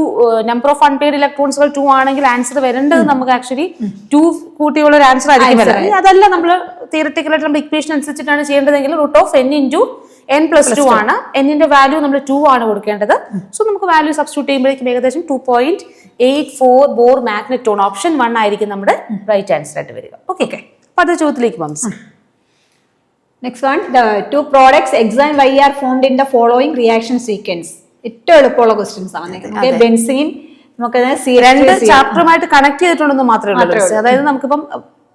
നമ്പർ ഓഫ് അൺപെയർ ഇലക്ട്രോൺസുകൾ 2 ആണെങ്കിൽ ആൻസർ വരേണ്ടത് നമുക്ക് ആക്ച്വലി 2 കൂട്ടിയുള്ള ഒരു ആൻസർ ആയിരിക്കും വരുന്നത്. അതല്ല, നമ്മൾ തിയററ്റിക്കലായിട്ട് നമ്മുടെ ഇക്വേഷൻ അനുസരിച്ചിട്ടാണ് ചെയ്യേണ്ടതെങ്കിൽ √n/n+2 ആണ്. എന്നിന്റെ വാല്യൂ നമ്മൾ 2 ആണ് കൊടുക്കേണ്ടത്. സോ നമുക്ക് വാല്യൂ സബ്സ്റ്റിറ്റ്യൂട്ട് ചെയ്യുമ്പോഴേക്കും ഏകദേശം 2.84 ബോർ മാഗ്നറ്റോൺ ഓപ്ഷൻ 1 ആയിരിക്കും നമ്മുടെ റൈറ്റ് ആൻസർ ആയിട്ട് വരിക. ഓക്കെ, അപ്പൊ അത് ചോദ്യത്തിലേക്ക് പോകാം. Next one, the 2 products X and Y are formed in the following reaction sequence. ഏറ്റവും എളുപ്പമുള്ള ക്വസ്റ്റ്യൻസ് ആണ്. ബെൻസീൻ നമുക്ക് 2 ചാപ്റ്ററുമായിട്ട് കണക്ട് ചെയ്തിട്ടുണ്ടെന്ന് മാത്രമേ ഉള്ളൂ. അതായത് നമുക്കിപ്പം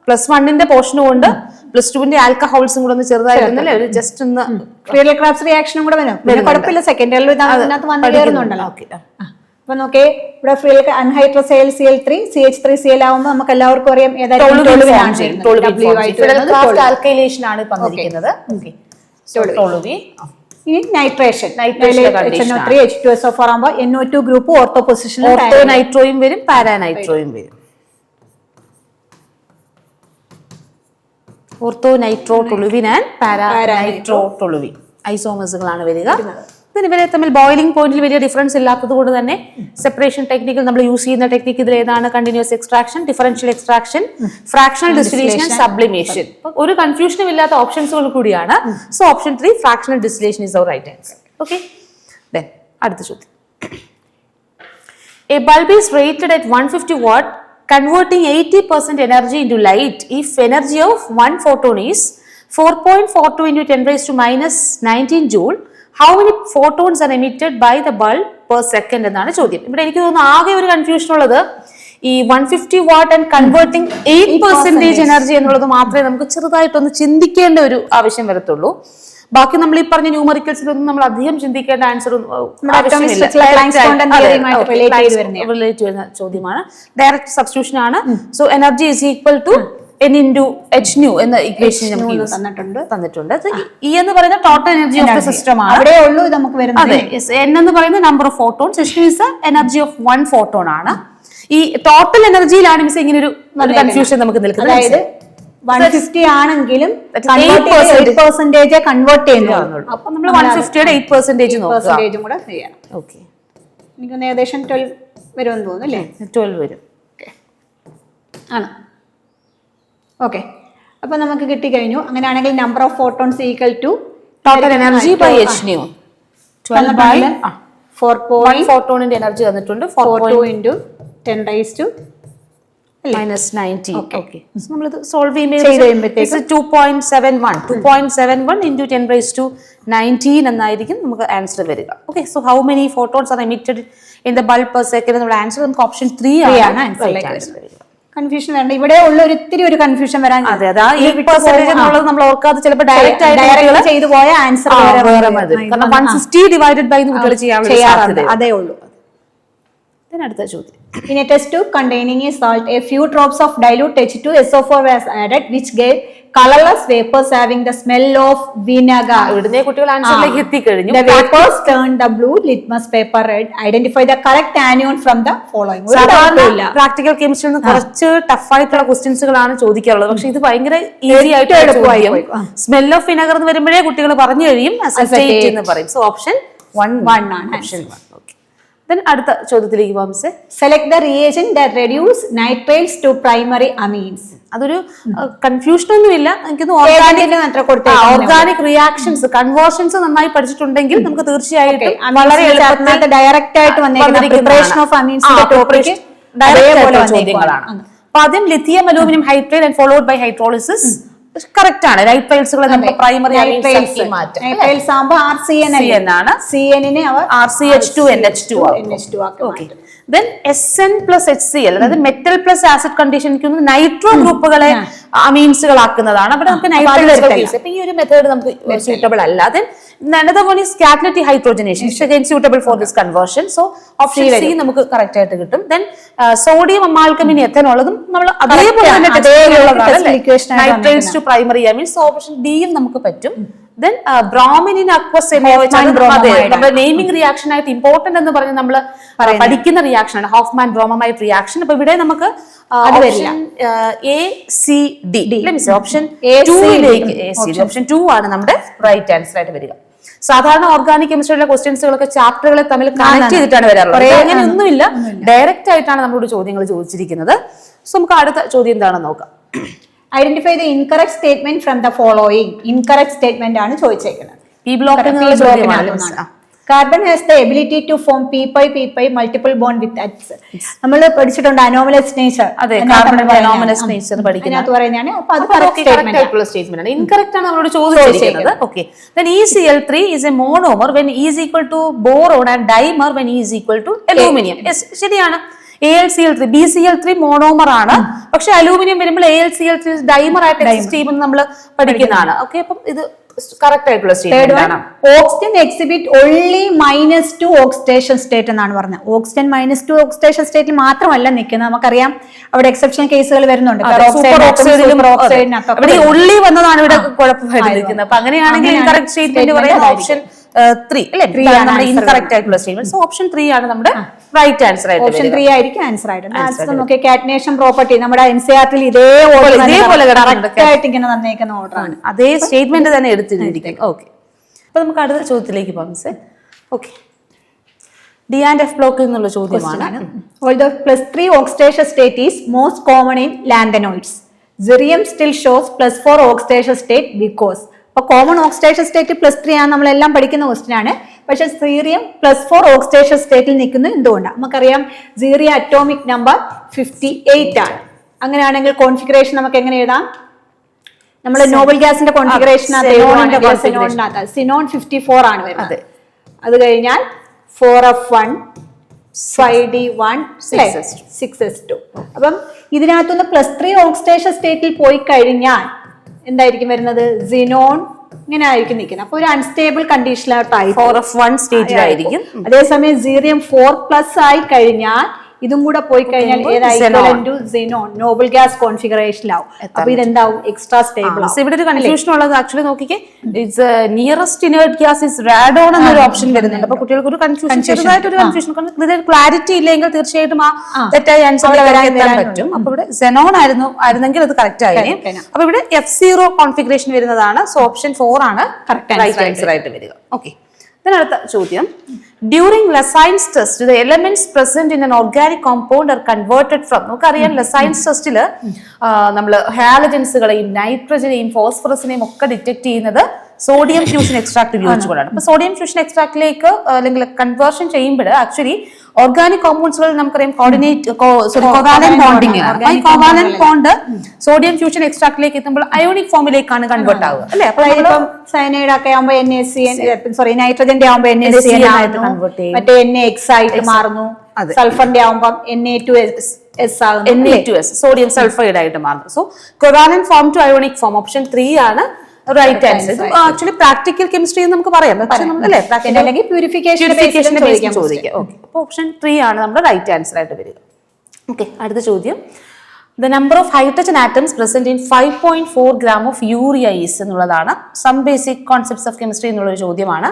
+1 പോർഷനും ഉണ്ട്, +2 ആൽക്കഹോൾസും കൂടെ ഒന്ന് ചെറുതായിരുന്നല്ലേ ഒരു ജസ്റ്റ് ഒന്ന് ഫ്രീഡൽ ക്രാഫ്റ്റ്സ് റിയാക്ഷനും കൂടെ വരും. കുഴപ്പമില്ല, സെക്കൻഡറിൽ ഇതിനകത്ത് വന്നു കയറുന്നുണ്ടല്ലോ. അപ്പൊ നോക്കേ, ഇവിടെ ഫ്രീഡൽ അൺഹൈഡ്രോസൈൽ Cl3 CH3Cl ആവുമ്പോൾ നമുക്ക് എല്ലാവർക്കും അറിയാം ആൽക്കൈലേഷൻ ആണ് പറഞ്ഞിരിക്കുന്നത്. ഇനി നൈട്രേഷൻ NO3 H2SO4 ആകുമ്പോൾ NO2 ഗ്രൂപ്പ് ഓർത്തോ പൊസിഷനിൽ ഓർത്തോ നൈട്രോയും വരും, പാരാനൈട്രോയും വരും. Ortho nitro toluene and para nitro toluene ഐസോമേഴ്സുകളാണ് വരിക. ഇവരെ തമ്മിൽ ബോയിലിംഗ് പോയിന്റിൽ വലിയ ഡിഫറൻസ് ഇല്ലാത്തത് കൊണ്ട് തന്നെ സെപ്പറേഷൻ ടെക്നിക്കിൽ നമ്മൾ യൂസ് ചെയ്യുന്ന ടെക്നിക്ക് ഇതിൽ ഏതാണ്? Continuous extraction, differential extraction, fractional distillation, sublimation. ഒരു കൺഫ്യൂഷനും ഇല്ലാത്ത ഓപ്ഷൻസുകൾ കൂടിയാണ്. So option 3 fractional distillation is our right answer. Okay, then അടുത്ത ചോദ്യം, a bulb is rated at 150 watt converting 80% energy into light if energy of one photon is 4.42 into 10⁻⁻19 joule. How many photons are emitted by the bulb per second എന്നാണ് ചോദ്യം. ഇവിടെ എനിക്ക് തോന്നുന്നു ആകെ ഒരു കൺഫ്യൂഷൻ ഉള്ളത് ഈ 150 watt ആൻഡ് കൺവേർട്ടിംഗ് 8% എനർജി എന്നുള്ളത് മാത്രമേ നമുക്ക് ചെറുതായിട്ടൊന്ന് ചിന്തിക്കേണ്ട ഒരു ആവശ്യം വരത്തുള്ളൂ. ബാക്കി നമ്മൾ ഈ പറഞ്ഞ ന്യൂമറിക്കൽസിലൊന്നും നമ്മൾ അധികം ചിന്തിക്കേണ്ട ആൻസർ റിലേറ്റ് വരുന്ന ചോദ്യമാണ്. ഡയറക്റ്റ് സബ്സ്റ്റിറ്റ്യൂഷൻ ആണ്. So energy is equal to n into h nu എന്ന ഇക്വേഷൻ നമുക്ക് തന്നിട്ടുണ്ട്. E എന്ന് പറയുന്ന total energy of the system ആണ്. അവിടെ ഉള്ളൂ നമുക്ക് വരുന്നത്. അതെ, n എന്ന് പറയുന്ന number of photons, h nu is the energy of one photon ആണ്. ഈ ടോട്ടൽ എനർജിയിലാണ് മിസ് ഇങ്ങനെ ഒരു കൺഫ്യൂഷൻ നമുക്ക് നിൽക്കുന്നത്. അതായത് 150 ആണെങ്കിലും 8% കൺവേർട്ട് ചെയ്യുന്നുള്ളൂ. അപ്പൊ നമ്മൾ 150യുടെ 8% നോക്കുക. കൂടെ ചെയ്യണം. ഓക്കെ, എനിക്ക് ഏകദേശം 12 വരുമെന്ന് തോന്നുന്നു അല്ലേ? 12 വരും ആണ്. ഓക്കെ, അപ്പൊ നമുക്ക് കിട്ടിക്കഴിഞ്ഞു. അങ്ങനെയാണെങ്കിൽ number of photons equal to total energy by h nu. 12 by 4. ഫോട്ടോണിന്റെ എനർജി തന്നിട്ടുണ്ട് 4.2 into 10⁻⁻19. ഓക്കെ, നമ്മൾ ഇത് സോൾവ് ചെയ്യുമ്പോഴത്തേക്ക് 2.71 into 10⁻19 എന്നായിരിക്കും നമുക്ക് ആൻസർ വരിക. Okay, so how many photons are emitted in the bulb per second എന്നുള്ള ആൻസർ നമുക്ക് ഓപ്ഷൻ 3 ആണ് ആൻസർ വരിക. കൺഫ്യൂഷൻ വേണ്ട. ഇവിടെ ഉള്ള ഒത്തിരി ഒരു കൺഫ്യൂഷൻ വരാൻ നമ്മൾ ഓർക്കാതെ ചിലപ്പോൾ ഡയറക്റ്റ് ചെയ്തു പോയ ആൻസർ 150 ഡിവൈഡഡ് ബൈ കുട്ടികൾ ചെയ്യാറുണ്ട്. അതേ ഉള്ളൂ. അടുത്ത ചോദ്യം, in a test tube containing a salt, a few drops of dilute H2SO4 was added, which gave colorless vapors having the smell of vinegar. ഇവിടുന്ന് കുട്ടികൾ ആൻസറിലേക്ക് എത്തിക്കഴിഞ്ഞു. The vapors turned the blue litmus paper red. Identify the correct anion from the following. Practical കെമിസ്ട്രിയിൽ നിന്ന് കുറച്ച് ടഫ് ആയിട്ടുള്ള ക്വസ്റ്റ്യൻസുകളാണ് ചോദിക്കാറുള്ളത്. പക്ഷെ ഇത് ഭയങ്കര ഈസി ആയിട്ട് സ്മെൽ ഓഫ് വിനെഗർ എന്ന് വരുമ്പോഴേ കുട്ടികൾ പറഞ്ഞു കഴിയും അസറ്റേറ്റ് എന്ന് പറയും. സോ ഓപ്ഷൻ 1 ആണ്. ഓപ്ഷൻ 1. ദെൻ അടുത്ത ചോദ്യത്തിലേക്ക് പോകാം മിസ്സേ. Select the reagent that reduce nitrates to primary amines. അതൊരു കൺഫ്യൂഷൻ ഒന്നുമില്ല. എനിക്ക് ഓർഗാനിക് റിയാക്ഷൻസ് കൺവേർഷൻസ് നന്നായി പഠിച്ചിട്ടുണ്ടെങ്കിൽ നമുക്ക് തീർച്ചയായിട്ടും വളരെ ഡയറക്റ്റ് ആയിട്ട് ചോദ്യങ്ങളാണ്. അപ്പൊ ആദ്യം lithium aluminium hydrate and followed by hydrolysis correct ആണ്. നൈട്രൈൽസുകളെ നമുക്ക് primary then SN plus HCl അതായത് metal plus acid condition nitro ഗ്രൂപ്പുകളെ അമീൻസുകളാക്കുന്നതാണ്. അവിടെ നമുക്ക് നൈട്രൈൽസ് ഈ ഒരു മെത്തേഡ് നമുക്ക് സ്യൂട്ടബിൾ അല്ല. Then another one is catalytic hydrogenation, which is again suitable for this conversion. So option C നമുക്ക് കറക്റ്റ് ആയിട്ട് കിട്ടും. Then sodium amalgam എത്തനുള്ളതും നമ്മൾ അതേപോലെ nitrates to primary amines. So option D യും നമുക്ക് പറ്റും. ദെൻ ബ്രോമിൻ ഇൻ അക്വസ് നമ്മുടെ നെയിമിംഗ് റിയാക്ഷൻ ആയിട്ട് ഇമ്പോർട്ടന്റ് എന്ന് പറഞ്ഞ് നമ്മൾ പഠിക്കുന്ന റിയാക്ഷൻ ആണ് ഹോഫ്മാൻ ബ്രോമൈഡ് റിയാക്ഷൻ. അപ്പൊ ഇവിടെ നമുക്ക് ACD ഓപ്ഷൻ 2 ആണ് നമ്മുടെ റൈറ്റ് ആൻസർ ആയിട്ട് വരിക. സാധാരണ ഓർഗാനിക് കെമിസ്ട്രിയിലെ ക്വസ്റ്റ്യൻസുകളൊക്കെ ചാപ്റ്ററുകളെ തമ്മിൽ കണക്ട് ചെയ്തിട്ടാണ് വരാറുള്ളത്. അങ്ങനെ ഒന്നുമില്ല, ഡയറക്റ്റ് ആയിട്ടാണ് നമ്മളോട് ചോദ്യങ്ങൾ ചോദിച്ചിരിക്കുന്നത്. സോ നമുക്ക് അടുത്ത ചോദ്യം എന്താണെന്ന് നോക്കാം. Identify the incorrect statement from the following. Incorrect statement ആണ് ചോദിച്ചേക്കുന്നത്. ഈ ബ്ലോക്കിൽ Carbon has the ability to form p-pi multiple bond with H. നമ്മൾ പഠിച്ചിട്ടുണ്ട് അനോമലസ് നേച്ചർ. അതെ, കാർബൺ അനോമലസ് നേച്ചർ പഠിക്കുന്നത് പറയുന്നതാണ്. അപ്പോൾ അത് കറക്റ്റ് ആയിട്ടുള്ള സ്റ്റേറ്റ്മെന്റ് ആണ്. ഇൻകറക്റ്റ് ആണ് നമ്മളോട് ചോദിച്ചിരിക്കുന്നത്. Okay, then ECl3 is a monomer when E is equal to boron and dimer when E is equal to aluminum. Yes, ശരിയാണ്. AlCl3 BCl3 മോണോമർ ആണ്. പക്ഷെ അലൂമിനിയം വരുമ്പോൾ AlCl3 ഡൈമർ ആയിട്ട് എക്സിസ്റ്റ് ചെയ്യുമെന്ന് നമ്മൾ പഠിക്കുന്നതാണ്. ഓക്കെ, അപ്പം ഇത് കറക്റ്റ് ആയിട്ടുള്ള സ്റ്റേറ്റ്മെന്റ് ആണ്. Oxygen exhibit only -2 oxidation state എന്നാണ് പറഞ്ഞത്. ഓക്സിജൻ -2 ഓക്സിഡേഷൻ സ്റ്റേറ്റിൽ മാത്രമല്ല നിൽക്കുന്നത്. നമുക്കറിയാം അവിടെ എക്സെപ്ഷണൽ കേസുകൾ വരുന്നുണ്ട്. ഉള്ളി വന്നതാണ് ഇവിടെ കുഴപ്പമായിരിക്കുന്നത്. അപ്പൊ അങ്ങനെയാണെങ്കിൽ ഇൻകറക്റ്റ് സ്റ്റേറ്റ്മെന്റ് പറയുന്നത് ഓപ്ഷൻ 3 അല്ലേ? 3 ആണ് ഇൻകറക്റ്റ് ആയിട്ടുള്ള സ്റ്റേറ്റ്മെന്റ്. സോ ഓപ്ഷൻ 3 ആണ് നമ്മുടെ റൈറ്റ് ആൻസർ ആയിട്ട്. ഓപ്ഷൻ 3 ആയിരിക്കും ആൻസർ ആയിട്ട്. നോക്കിയ കാറ്റനേഷൻ പ്രോപ്പർട്ടി നമ്മുടെ NCERT-ൽ ഇതേപോലെ കറക്റ്റ് ആയിട്ട് ഇങ്ങനെ തന്നേക്കുന്ന ഓർഡർ ആണ്. അതേ സ്റ്റേറ്റ്മെന്റ് തന്നെ എടുത്തിരിക്കും. ഓക്കെ, അപ്പൊ നമുക്ക് അടുത്ത ചോദ്യത്തിലേക്ക് പോകാം മിസ്സേ. ഓക്കെ, D and F ബ്ലോക്കിൽ നിന്നുള്ള ചോദ്യമാണ്. Although +3 oxidation state is most common in lanthanoids, Cerium still shows +4 oxidation state because. അപ്പൊ കോമൺ ഓക്സിഡേഷൻ സ്റ്റേറ്റ് +3 ആണ്. നമ്മളെല്ലാം പഠിക്കുന്ന ക്വസ്റ്റ്യൻ ആണ്. പക്ഷെ സീറിയം +4 ഓക്സിഡേഷൻ സ്റ്റേറ്റിൽ നിൽക്കുന്നത് എന്തുകൊണ്ടാണ്? നമുക്കറിയാം സീറിയം അറ്റോമിക് നമ്പർ 58 ആണ്. അങ്ങനെയാണെങ്കിൽ കോൺഫിഗറേഷൻ നമുക്ക് എങ്ങനെ എഴുതാം? നമ്മൾ നോബൽ ഗ്യാസിന്റെ കോൺഫിഗറേഷൻ സിനോൺ 54 ആണ് വരുന്നത്. അത് കഴിഞ്ഞാൽ 4f1 5d1 6s2. അപ്പം ഇതിനകത്തുനിന്ന് +3 ഓക്സിഡേഷൻ സ്റ്റേറ്റിൽ പോയി കഴിഞ്ഞാൽ എന്തായിരിക്കും വരുന്നത്? സിനോൺ ഇങ്ങനെ ആയിരിക്കും നിൽക്കുന്നത്. അപ്പൊ ഒരു അൺസ്റ്റേബിൾ കണ്ടീഷനിലോട്ടായി 4f1 സ്റ്റേറ്റിലായിരിക്കും. അതേസമയം സീറിയം 4+ ആയി കഴിഞ്ഞാൽ ഇതും കൂടെ പോയി കഴിഞ്ഞാൽ സിനോൺ നോബൽ ഗ്യാസ് കോൺഫിഗറേഷനിലാവും. അപ്പൊ ഇതെന്താവും? Extra stable. ഇവിടെ ഒരു കൺഫ്യൂഷൻ ഉള്ളത് ആക്ച്വലി നോക്കിക്കേ, it's nearest inert gas is radon എന്നൊരു ഓപ്ഷൻ വരുന്നുണ്ട്. അപ്പൊ കുട്ടികൾക്ക് ഒരു കൺഫ്യൂഷൻ, ചെറുതായിട്ടൊരു കൺഫ്യൂഷൻ. ഇതിൽ ക്ലാരിറ്റി ഇല്ലെങ്കിൽ തീർച്ചയായിട്ടും ആ തെറ്റായ ആൻസർ എത്താൻ പറ്റും. അപ്പൊ ഇവിടെ സെനോൺ ആയിരുന്നെങ്കിൽ അത് കറക്റ്റ് ആയിരിക്കും. അപ്പൊ ഇവിടെ F0 കോൺഫിഗറേഷൻ വരുന്നതാണ്. സോ ഓപ്ഷൻ 4 ആണ് റൈറ്റ് ആൻസർ ആയിട്ട് വരിക. ഓക്കെ, അടുത്ത ചോദ്യം. During Lassaigne's test the elements present in an organic compound are converted from. നമുക്കറിയാം ലസൈൻസ് ടെസ്റ്റില് നമ്മൾ ഹാലജൻസുകളെയും നൈട്രജനെയും ഫോസ്ഫറസിനെയും ഒക്കെ ഡിറ്റക്ട് ചെയ്യുന്നത് സോഡിയം ഫ്യൂഷൻ എക്സ്ട്രാക്ട് ഉപയോഗിച്ചുകൊണ്ടാണ്. അപ്പൊ സോഡിയം ഫ്യൂഷൻ എക്സ്ട്രാക്റ്റിലേക്ക് അല്ലെങ്കിൽ കൺവേർഷൻ ചെയ്യുമ്പോൾ ആക്ച്വലി ഓർഗാനിക് കോമ്പൗണ്ട്സുകൾ നമുക്കറിയാം കോവാലന്റ് ബോണ്ടിങ് ആണ്. ഈ കോവാലന്റ് ബോണ്ട് സോഡിയം ഫ്യൂഷൻ എക്സ്ട്രാക്റ്റിലേക്ക് എത്തുമ്പോൾ അയോണിക് ഫോമിലേക്കാണ് കൺവേർട്ട് ആവുക അല്ലെ? അപ്പൊ സയനൈഡ് ഒക്കെ ആകുമ്പോൾ നൈട്രജന്റെ ആകുമ്പോൾ മറ്റേ NaX ആയിട്ട് മാറുന്നു. സൾഫറിന്റെ ആകുമ്പോൾ Na2S സോഡിയം സൾഫൈഡ് ആയിട്ട് മാറുന്നു. So covalent form to ionic form option 3 ആണ് right answer. Actually practical chemistry നമുക്ക് പറയാം, പക്ഷേ പ്യൂരിഫിക്കേഷൻ ചോദിക്കാം. ഓക്കെ, അപ്പോൾ ഓപ്ഷൻ 3 ആണ് നമ്മുടെ റൈറ്റ് ആൻസർ ആയിട്ട് വരിക. ഓക്കെ, അടുത്ത ചോദ്യം. The number of hydrogen atoms present in 5.4 gram of urea is എന്നുള്ളതാണ്. Some basic concepts of chemistry എന്നുള്ളൊരു ചോദ്യമാണ്.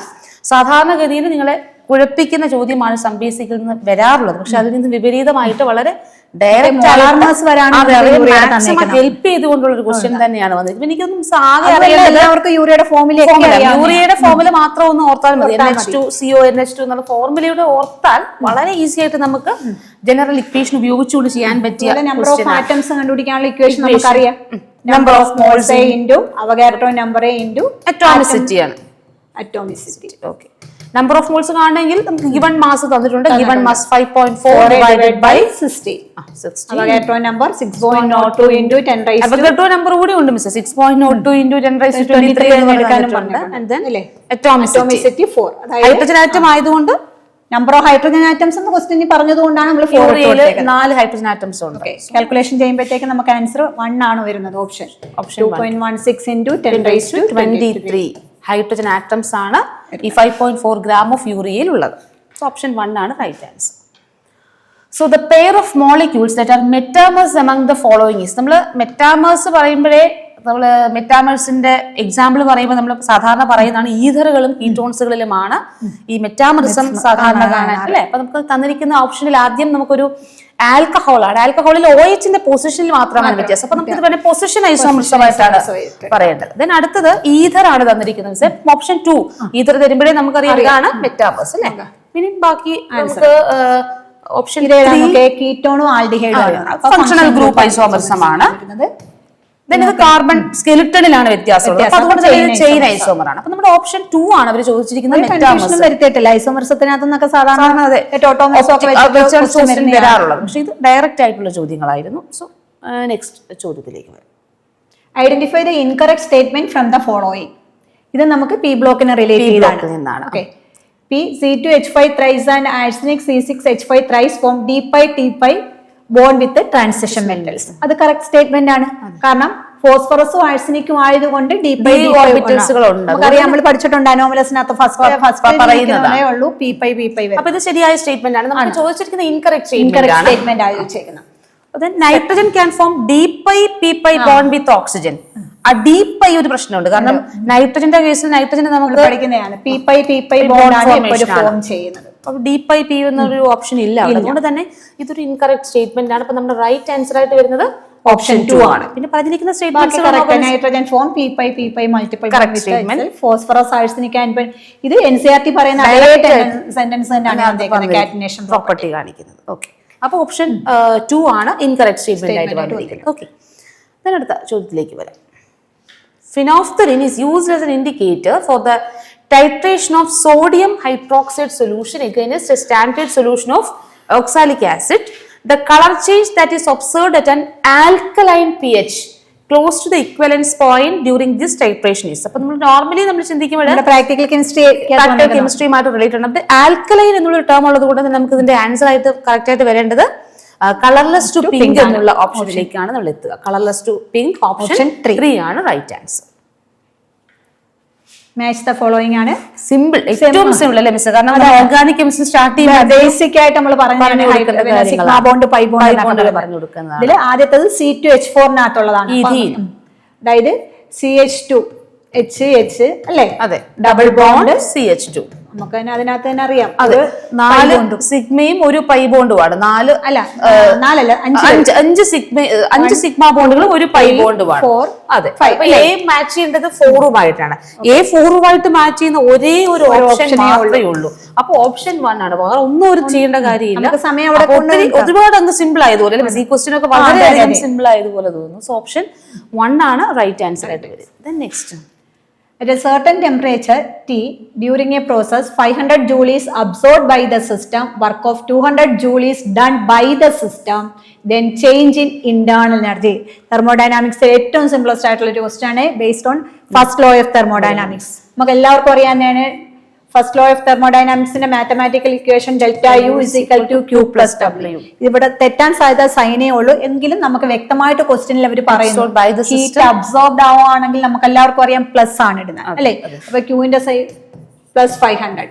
സാധാരണഗതിയിൽ നിങ്ങളെ കുഴപ്പിക്കുന്ന ചോദ്യമാണ് സം ബേസിക്കിൽ നിന്ന് വരാറുള്ളത്. പക്ഷെ അതിൽ നിന്ന് വിപരീതമായിട്ട് വളരെ ഹെൽപ്പ് ചെയ്തുകൊണ്ടുള്ള ഒരു ക്വസ്റ്റ്യൻ തന്നെയാണ് വന്നത്. എനിക്കൊന്നും യൂറിയയുടെ ഫോർമുല മാത്രം ഒന്ന് ഓർത്താൽ മതി. NH2CO NH2 എന്നുള്ള ഫോർമുലയുടെ ഓർത്താൽ വളരെ ഈസി ആയിട്ട് നമുക്ക് ജനറൽ ഇക്വേഷൻ ഉപയോഗിച്ചുകൊണ്ട് ചെയ്യാൻ പറ്റിയ നമ്പർ ഓഫ് ആറ്റംസ് കണ്ടുപിടിക്കാനുള്ള ഇക്വേഷൻ നമുക്കറിയാം. Number of moles A into Avogadro number A into atomicity ആണ്. ഓക്കെ, നമ്പർ ഓഫ് മോൾസ് കാണണമെങ്കിൽ നമുക്ക് ഗിവൺ മാസ് തന്നിട്ടുണ്ട്. Given mass 5.4 divided by 60. Avogadro number 6.02 into 10 raise to Avogadro number കൂടി ഉണ്ട് മിസ്. 6.02 ഇൻറ്റു 10 റൈസ് ടു 23 എന്ന് എടുക്കാനും പറഞ്ഞിട്ടുണ്ട്. അറ്റോമിസിറ്റി 4. ഹൈഡ്രജൻ ആറ്റം ആയതുകൊണ്ട് നമ്പർ ഓഫ് ഹൈഡ്രജൻ ആറ്റംസ് എന്ന ക്വസ്റ്റ്യൻ പറഞ്ഞതുകൊണ്ടാണ് നമ്മൾ 4 ഹൈഡ്രജൻ ആറ്റംസ് ഉണ്ട്. കാൽക്കുലേഷൻ ചെയ്യുമ്പോഴത്തേക്ക് നമുക്ക് ആൻസർ 1 ആണ് വരുന്നത്. Option 2.16 into 10 raise to 23 hydrogen atoms ആണ് ഈ 5.4 gram ഓഫ് യൂറിയയിൽ ഉള്ളത്. സോ ഓപ്ഷൻ 1 ആണ് right answer. So the pair of molecules that are metamers among the following is. നമ്മൾ മെറ്റാമേഴ്സ് പറയുമ്പോഴേ നമ്മൾ മെറ്റാമേഴ്സിന്റെ എക്സാമ്പിൾ പറയുമ്പോൾ നമ്മൾ സാധാരണ പറയുന്നതാണ് ഈഥറുകളും കീറ്റോൺസുകളിലുമാണ് ഈ മെറ്റാമറിസം സാധാരണ കാണാൻ അല്ലെ. അപ്പൊ നമുക്ക് തന്നിരിക്കുന്ന ഓപ്ഷനിൽ ആദ്യം നമുക്കൊരു ആൽക്കഹോൾ ആണ്. ആൽക്കഹോളിൽ OH പൊസിഷനിൽ മാത്രമാണ് വ്യത്യാസം. അപ്പൊ നമുക്ക് ഇത് പൊസിഷൻ ഐസോമറിസമായിട്ടാണ് പറയേണ്ടത്. ദെൻ അടുത്തത് ഈഥർ ആണ് തന്നിരിക്കുന്നത്. ഓപ്ഷൻ 2 ഈഥർ തരുമ്പോഴേ നമുക്കറിയാം ഇതാണ് മെറ്റാമേഴ്സ് അല്ലെ. പിന്നെ ബാക്കി നമുക്ക് ഓപ്ഷൻ കീറ്റോണും ആൽഡിഹൈഡും ഫങ്ഷണൽ ഗ്രൂപ്പ് ഐസോമറിസം ആണ്. ഇത് കാർബൺ സ്കെലിറ്റണിലാണ് വ്യത്യാസം. ചെയിൻ ഐസോമർ ആണ്. അപ്പൊ നമ്മുടെ ഓപ്ഷൻ 2 ആണ് അവർ ചോദിച്ചിരിക്കുന്നത്. വരുത്തിയിട്ടില്ല ഐസോമറിസത്തിനകത്തൊക്കെ സാധാരണ വരാറുള്ളത്, പക്ഷെ ഇത് ഡയറക്റ്റ് ആയിട്ടുള്ള ചോദ്യങ്ങളായിരുന്നു. സോ നെക്സ്റ്റ് ചോദ്യത്തിലേക്ക് വരാം. Identify the incorrect statement from the following. ഇത് നമുക്ക് പി ബ്ലോക്കിന് റിലേറ്റ് ചെയ്താണ്. P C2H5 thrice and arsenic C6H5 thrice form D5T5 bond with the transition metals. അത് കറക്റ്റ് സ്റ്റേറ്റ്മെന്റ് ആണ്. കാരണം ഫോസ്ഫറസും ആഴ്സനിക്കും ആയതുകൊണ്ട് നമുക്കറിയാം, നമ്മൾ പഠിച്ചിട്ടുണ്ട് അനോമലസിനകത്ത് ഫസ്റ്റ് പറയുന്നതേ ഉള്ളൂ P5 അപ്പൊ ഇത് ശരിയായ സ്റ്റേറ്റ്മെന്റ് ആണ്. നമ്മൾ ചോദിച്ചിരിക്കുന്ന ഇൻകറക്റ്റ് സ്റ്റേറ്റ്മെന്റ് ആണ് ചോദിച്ചിരിക്കുന്നത്. Nitrogen can form D5P5 bond with oxygen. ആ D5 ഒരു പ്രശ്നമുണ്ട്. കാരണം നൈട്രജന്റെ കേസിൽ നൈട്രജൻ നമുക്ക് പഠിക്കുന്നതാണ് P5 ബോണ്ട് ആണ് എപ്പോഴും ഫോം ചെയ്യുന്നത്. അപ്പൊ D5P എന്നൊരു ഓപ്ഷൻ ഇല്ല. അതുകൊണ്ട് തന്നെ ഇതൊരു ഇൻകറക്റ്റ് സ്റ്റേറ്റ്മെന്റ് ആണ്. അപ്പൊ നമ്മുടെ റൈറ്റ് ആൻസർ ആയിട്ട് വരുന്നത് ഓപ്ഷൻ 2 ആണ്. പിന്നെ പറഞ്ഞിരിക്കുന്ന statements nitrogen form P5 multiple statement phosphorus arsenic and ഇത് NCERT പറയുന്ന സെന്റൻസ് തന്നെയാണ് കാറ്റിനേഷൻ പ്രോപ്പർട്ടി കാണിക്കുന്നത്. ഓക്കെ, അപ്പൊ ഓപ്ഷൻ 2 ആണ് ഇൻകറക്റ്റ് സ്റ്റേറ്റ്മെന്റ് ആയിട്ട് പറഞ്ഞിരിക്കുന്നത്. ഓക്കെ, അടുത്ത ചോദ്യത്തിലേക്ക് വരാം. Phenolphthalein is used as an indicator for the titration of sodium hydroxide solution against a standard solution of oxalic acid. The color change that is observed at an alkaline pH close to the equivalence point during this titration is. അപ്പോൾ നമ്മൾ നോർമലി നമ്മൾ ചിന്തിക്കുമ്പോൾ പ്രാക്ടിക്കൽ കെമിസ്ട്രിയുമായിട്ട് റിലേറ്റഡ് ആണ്. ആൽക്കലൈൻ എന്നുള്ള ടേം ഉള്ളത് കൊണ്ട് തന്നെ നമുക്ക് ഇതിന്റെ ആൻസർ ആയിട്ട് കറക്റ്റ് ആയിട്ട് വരേണ്ടത് കളർലെസ് ടു പിങ്ക് എന്നുള്ള ഓപ്ഷനിലേക്കാണ് നമ്മൾ എത്തുക. കളർലെസ് ടു പിങ്ക് ഓപ്ഷൻ 3 ആണ് right answer. Match the following ആണ് സിമ്പിൾ, ഏറ്റവും സിമ്പിൾ അല്ലേ മിസ്? കാരണം ഓർഗാനിക് കെമിസ്ട്രി സ്റ്റാർട്ട് ചെയ്യുമ്പോൾ ബേസിക് ആയിട്ട് നമ്മൾ സിഗ്മ ബോണ്ട് പൈ ബോണ്ട് പറഞ്ഞു കൊടുക്കുന്നത്. ഇതിൽ ആദ്യത്തേത് C2H4 നകത്തുള്ളതാണ്. അതായത് CH2 H അല്ലേ? അതെ, ഡബിൾ ബോണ്ട് CH2. നമുക്ക് അതിനകത്ത് തന്നെ അറിയാം. അത് 4 സിഗ്മയും ഒരു പൈ ബോണ്ടുമാണ്. 5 സിഗ്മ ബോണ്ടുകളും ഒരു പൈ ബോണ്ടുമാണ്. അതെ, A മാച്ച് ചെയ്യേണ്ടത് 4ഉമായിട്ടാണ്. A4ഉമായിട്ട് മാച്ച് ചെയ്യുന്ന ഒരേ ഒരു ഓപ്ഷൻ മാത്രമേ ഉള്ളൂ. അപ്പൊ ഓപ്ഷൻ 1 ആണ്. വേറെ ഒന്നും ഒരു ചെയ്യേണ്ട കാര്യമില്ല. ഒരുപാട് അങ്ങ് സിമ്പിൾ ആയതുപോലെ ഈ ക്വസ്റ്റ്യൻ ഒക്കെ വളരെയധികം സിമ്പിൾ ആയതുപോലെ തോന്നുന്നു. സോ ഓപ്ഷൻ 1 ആണ് റൈറ്റ് ആൻസർ ആയിട്ട് വരുന്നത്. Next, at a certain temperature T during a process 500 joule is absorbed by the system, work of 200 joule is done by the system, then change in internal energy. Thermodynamics ഏറ്റവും സിംപ്ലസ്റ്റ് ആയിട്ടുള്ള ഒരു ക്വസ്റ്റ്യൻ ആണ് based on first law of thermodynamics. നമുക്ക് എല്ലാവർക്കും അറിയാവുന്നതാണ് ഫസ്റ്റ് ലോ ഓഫ് തെർമോഡൈനാമിക്സിന്റെ mathematical equation delta U is equal to Q plus W. ഇവിടെ തെറ്റാൻ സാധ്യത സൈനേ ഉള്ളൂ. എങ്കിലും നമുക്ക് വ്യക്തമായിട്ട് ക്വസ്റ്റ്യനിൽ അവർ പറയുന്നു ഹീറ്റ് അബ്സോർബ്ഡ് ആവുകയാണെങ്കിൽ നമുക്ക് എല്ലാവർക്കും അറിയാം പ്ലസ് ആണ് ഇടുന്നത് അല്ലെ. അപ്പൊ ക്യൂവിന്റെ side plus 500.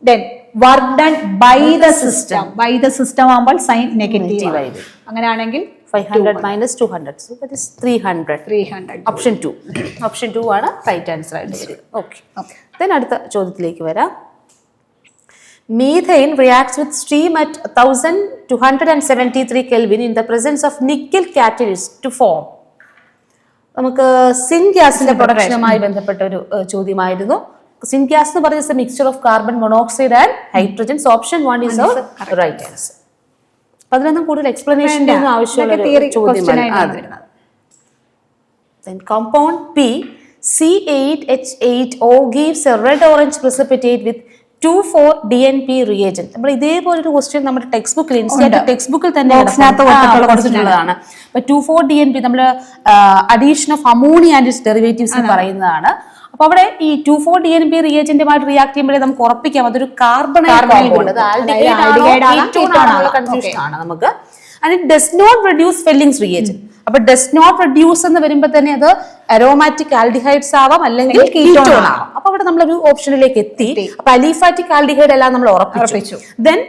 Then work done by the system ആകുമ്പോൾ സൈൻ നെഗറ്റീവ് ആയിരിക്കും. അങ്ങനെയാണെങ്കിൽ 500 minus 200, so that is 300. Option 2 ആണ് റൈറ്റ് ആൻസർ ആയിട്ട് വരിക. ഓക്കെ, ദെൻ അടുത്ത ചോദ്യത്തിലേക്ക് വരാം. Methane reacts with steam at 1273 Kelvin in the presence of nickel catalyst to form. നമുക്ക് സിൻ ഗ്യാസിന്റെ പ്രൊഡക്ഷനുമായി ബന്ധപ്പെട്ട ഒരു ചോദ്യമായിരുന്നു. സിൻ ഗ്യാസ് എന്ന് പറയുന്നത് mixture of carbon monoxide and hydrogens. Option 1 is our right answer. അതിനൊന്നും കൂടുതൽ എക്സ്പ്ലനേഷന്റെ ഒന്നും ആവശ്യമുള്ള ചോദ്യമാണ്. Then compound P C8H8O gives a red orange precipitate with 2,4-DNP reagent. നമ്മൾ ഇതേപോലൊരു ക്വസ്റ്റ്യൻ നമ്മുടെ ടെക്സ്റ്റ് ബുക്കിൽ ടെക്സ്റ്റ് ബുക്കിൽ തന്നെ കൊടുത്തിട്ടുള്ളതാണ്. 2,4-DNP നമ്മൾ addition of ammonia and its derivatives എന്ന് പറയുന്നതാണ്. അപ്പൊ അവിടെ ഈ 2,4-DNP റിയേജന്റുമായിട്ട് റിയാക്ട് ചെയ്യുമ്പോഴേ നമുക്ക് ഉറപ്പിക്കാം അതൊരു കാർബൺ കൺഫ്യൂഷൻ ആണ് നമുക്ക്. And it does not reduce Fehling's reagent. അപ്പൊ ഡസ് നോട്ട് റെഡ്യൂസ് എന്ന് വരുമ്പോൾ തന്നെ അത് അരോമാറ്റിക് ആൽഡിഹൈഡ്സ് ആവാം അല്ലെങ്കിൽ കീറ്റോൺ ആവാം. അപ്പൊ അവിടെ നമ്മളൊരു ഓപ്ഷനിലേക്ക് എത്തി. അപ്പൊ അലിഫാറ്റിക് ആൽഡിഹൈഡ് എല്ലാം നമ്മൾ ഉറപ്പിച്ചു. ദെൻ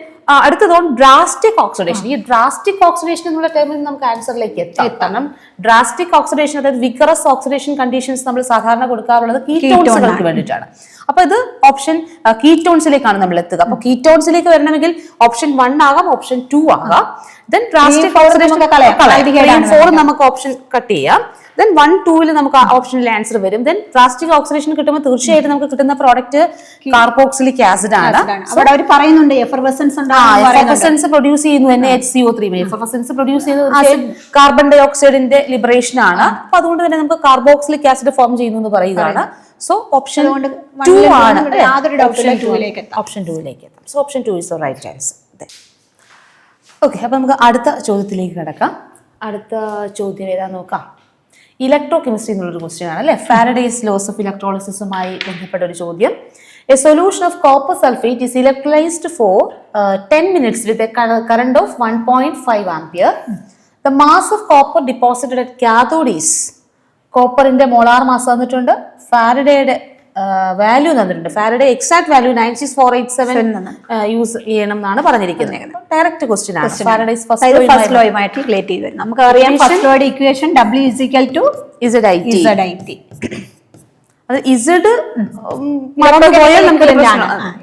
അടുത്തതോൺ ഡ്രാസ്റ്റിക് ഓക്സിഡേഷൻ. ഈ ഡ്രാസ്റ്റിക് ഓക്സിഡേഷൻ എന്നുള്ള ടൈമിൽ നമുക്ക് ആൻസറിലേക്ക് എത്തണം. ഡ്രാസ്റ്റിക് ഓക്സിഡേഷൻ അതായത് വിഗറസ് ഓക്സിഡേഷൻ കണ്ടീഷൻസ് നമ്മൾ സാധാരണ കൊടുക്കാറുള്ളത് കീറ്റോൺസുകൾക്ക് വേണ്ടിയിട്ടാണ്. അപ്പൊ ഇത് ഓപ്ഷൻ കീറ്റോൺസിലേക്കാണ് നമ്മൾ എത്തുക. അപ്പൊ കീറ്റോൺസിലേക്ക് വരണമെങ്കിൽ ഓപ്ഷൻ 1 ആകാം, ഓപ്ഷൻ 2 ആകാം. ദെൻ ഡ്രാസ്റ്റിക് ഓക്സിഡേഷൻ 4 നമുക്ക് ഓപ്ഷൻ കട്ട് ചെയ്യാം. ദെൻ 1, 2 നമുക്ക് ഓപ്ഷനിൽ ആൻസർ വരും. ദെൻ ഡ്രാസ്റ്റിക് ഓക്സിഡേഷൻ കിട്ടുമ്പോൾ തീർച്ചയായിട്ടും നമുക്ക് കിട്ടുന്ന പ്രോഡക്റ്റ് കാർബോക്സിലിക് ആസിഡ് ആണ്. അവർ പറയുന്നുണ്ട് എഫർവസൻസ് പ്രൊഡ്യൂസ് ചെയ്യുന്നു NaHCO3. എഫർവസൻസ് പ്രൊഡ്യൂസ് ചെയ്യുന്നത് കാർബൺ ഡൈ ഓക്സൈഡിന്റെ ലിബറേഷൻ ആണ്. അപ്പൊ അതുകൊണ്ട് തന്നെ നമുക്ക് കാർബോക്സിലിക് ആസിഡ് ഫോം ചെയ്യുന്നു എന്ന് പറയുകയാണ്. സോ ഓപ്ഷൻ 2 ആണ്. ഓപ്ഷൻ 2ലേക്ക് എത്താം. So option 2 is the right answer. Okay, അപ്പൊ നമുക്ക് അടുത്ത ചോദ്യത്തിലേക്ക് കിടക്കാം. അടുത്ത ചോദ്യം ഏതാ നോക്കാം. ഇലക്ട്രോ കെമിസ്ട്രി എന്നുള്ളൊരു ക്വസ്റ്റ്യൻ ആണ് അല്ലെ. ഫാരഡേസ് ലോസ് ഓഫ് ഇലക്ട്രോളിസിസുമായി ബന്ധപ്പെട്ട ഒരു ചോദ്യം. A solution of copper sulphate is electrolyzed for 10 minutes with a current of 1.5 ampere. The mass of copper deposited at cathode is. കോപ്പറിന്റെ മോളാർ മാസ് തന്നിട്ടുണ്ട്, ഫാരഡേയുടെ വാല്യൂ തന്നിട്ടുണ്ട്. ഫാരഡേ എക്സാക്ട് വാല്യൂ 96487 യൂസ് ചെയ്യണം എന്നാണ് പറഞ്ഞിരിക്കുന്നത്. ഡയറക്റ്റ് ക്വസ്റ്റ്യൻ ആണ്. ഫാരഡേസ് ഫസ്റ്റ് ലോയുമായിട്ട് റിലേറ്റ് ചെയ്ത് വരും. നമുക്കറിയാം ഫസ്റ്റ് ലോയുടെ ഇക്വേഷൻ W = ZIT. അത് ഇസഡ്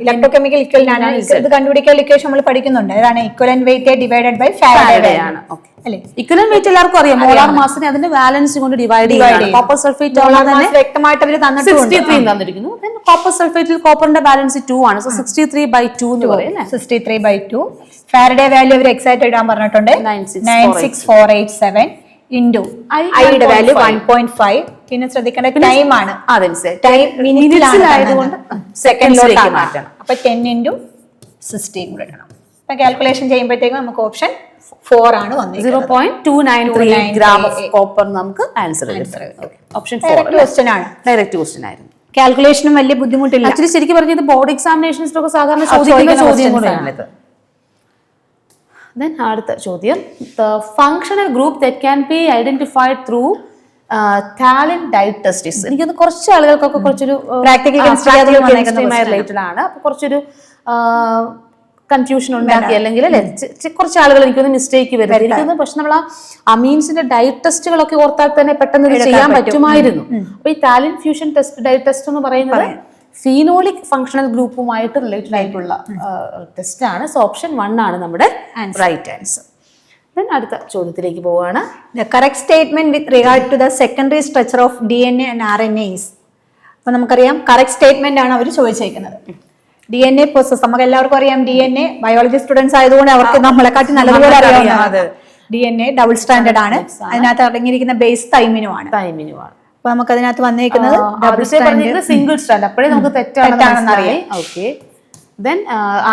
ഇലക്ട്രോകെമിക്കൽ ഇക്വലന്റ് ആണ്. ഇത് കണ്ടുപിടിക്കാൻ ഇക്വേഷൻ നമ്മൾ പഠിക്കുന്നുണ്ട്. അതാണ് equivalent weight divided by Faraday ആണ്. ഇക്വലന്റ് വെയിറ്റ് എല്ലാവർക്കും അറിയാം. മോളാർ മാസിനെ അതിന്റെ വാലൻസ് കൊണ്ട് ഡിവൈഡ് ചെയ്യാണ്. കോപ്പർ സൾഫേറ്റ് വ്യക്തമായിട്ട് അവർ 63 തന്നിരിക്കുന്നു. കോപ്പർ സൾഫേറ്റിൽ കോപ്പറിന്റെ ബാലൻസ് 2 ആണ്. സോ 63/2 എന്ന് പറയുന്നത് 63/2. ഫാരഡേ വാല്യൂ അവർ എക്സാക്ട് ഇടാൻ പറഞ്ഞിട്ടുണ്ട്. 96487 ഇൻറ്റു ഐയുടെ വാല്യൂ 1.5. പിന്നെ ശ്രദ്ധിക്കേണ്ട ടൈം ആണ്. ടൈം മിനിറ്റിലായതുകൊണ്ട് സെക്കൻഡിലേക്ക് മാറ്റണം. അപ്പൊ 10 × 16 കൂടെ ഇടണം. അപ്പൊ കാൽക്കുലേഷൻ ചെയ്യുമ്പോഴത്തേക്കും നമുക്ക് ഓപ്ഷൻ 4 ആണ് വന്നത്. 0.293 ഗ്രാം ഓഫ് കോപ്പർ നമുക്ക് ആൻസർ ഓപ്ഷൻ 4 ക്വസ്റ്റ്യൻ ആണ്. ഡയറക്റ്റ് ക്വസ്റ്റ്യൻ ആയിരുന്നു. കാൽക്കുലേഷനും വലിയ ബുദ്ധിമുട്ടില്ല. ആക്ച്വലി ശരിക്കും പറഞ്ഞത് ബോർഡ് എക്സാമിനേഷൻസിലൊക്കെ സാധാരണ ചോദിക്കുന്ന ചോദ്യം കൂടെയാണിത്. Then അടുത്ത ചോദ്യം. The functional group that can be identified through Thalin diet test is. എനിക്കൊന്ന് കുറച്ച് ആളുകൾക്കൊക്കെ കുറച്ചൊരു പ്രാക്ടിക്കൽ കെമിസ്ട്രിയുമായി റിലേറ്റഡ് ആണ്. അപ്പൊ കുറച്ചൊരു കൺഫ്യൂഷൻ ഉണ്ടാക്കി അല്ലെങ്കിൽ അല്ലെ കുറച്ച് ആളുകൾ എനിക്കൊന്ന് മിസ്റ്റേക്ക് വരുന്നത്. പക്ഷെ നമ്മൾ ആ അമീൻസിന്റെ ഡയറ്റ് ടെസ്റ്റുകളൊക്കെ ഓർത്താൽ തന്നെ പെട്ടെന്ന് ഇത് ചെയ്യാൻ പറ്റുമായിരുന്നു. അപ്പൊ ഈ താലിൻ ഫ്യൂഷൻ ടെസ്റ്റ് ഡയറ്റ് ടെസ്റ്റ് എന്ന് പറയുന്നത് ഫീനോളിക് ഫങ്ഷണൽ ഗ്രൂപ്പുമായിട്ട് റിലേറ്റഡ് ആയിട്ടുള്ള ടെസ്റ്റ് ആണ്. സോ ഓപ്ഷൻ 1 ആണ് നമ്മുടെ റൈറ്റ് ആൻസർ. ദെൻ അടുത്ത ചോദ്യത്തിലേക്ക് പോവുകയാണ്. The correct statement with regard to the secondary structure of DNA and RNA is. അപ്പൊ നമുക്കറിയാം കറക്റ്റ് സ്റ്റേറ്റ്മെന്റ് ആണ് അവർ ചോദിച്ചേക്കുന്നത്. DNA പ്രോസസ് നമുക്ക് എല്ലാവർക്കും അറിയാം. DNA ബയോളജി സ്റ്റുഡൻസ് ആയതുകൊണ്ട് അവർക്ക് നമ്മളെക്കാട്ടി നല്ലതുപോലെ അറിയാം. DNA ഡബിൾ സ്റ്റാൻഡേർഡ് ആണ്. അതിനകത്ത് അടങ്ങിയിരിക്കുന്ന ബേസ് തൈമിനുമാണ്. അപ്പൊ നമുക്ക് അതിനകത്ത് വന്നിരിക്കുന്നത് സിംഗിൾ സ്റ്റാൻഡ്. അപ്പോഴേ നമുക്ക് തെറ്റാണെന്ന് അറിയാം. Okay. Then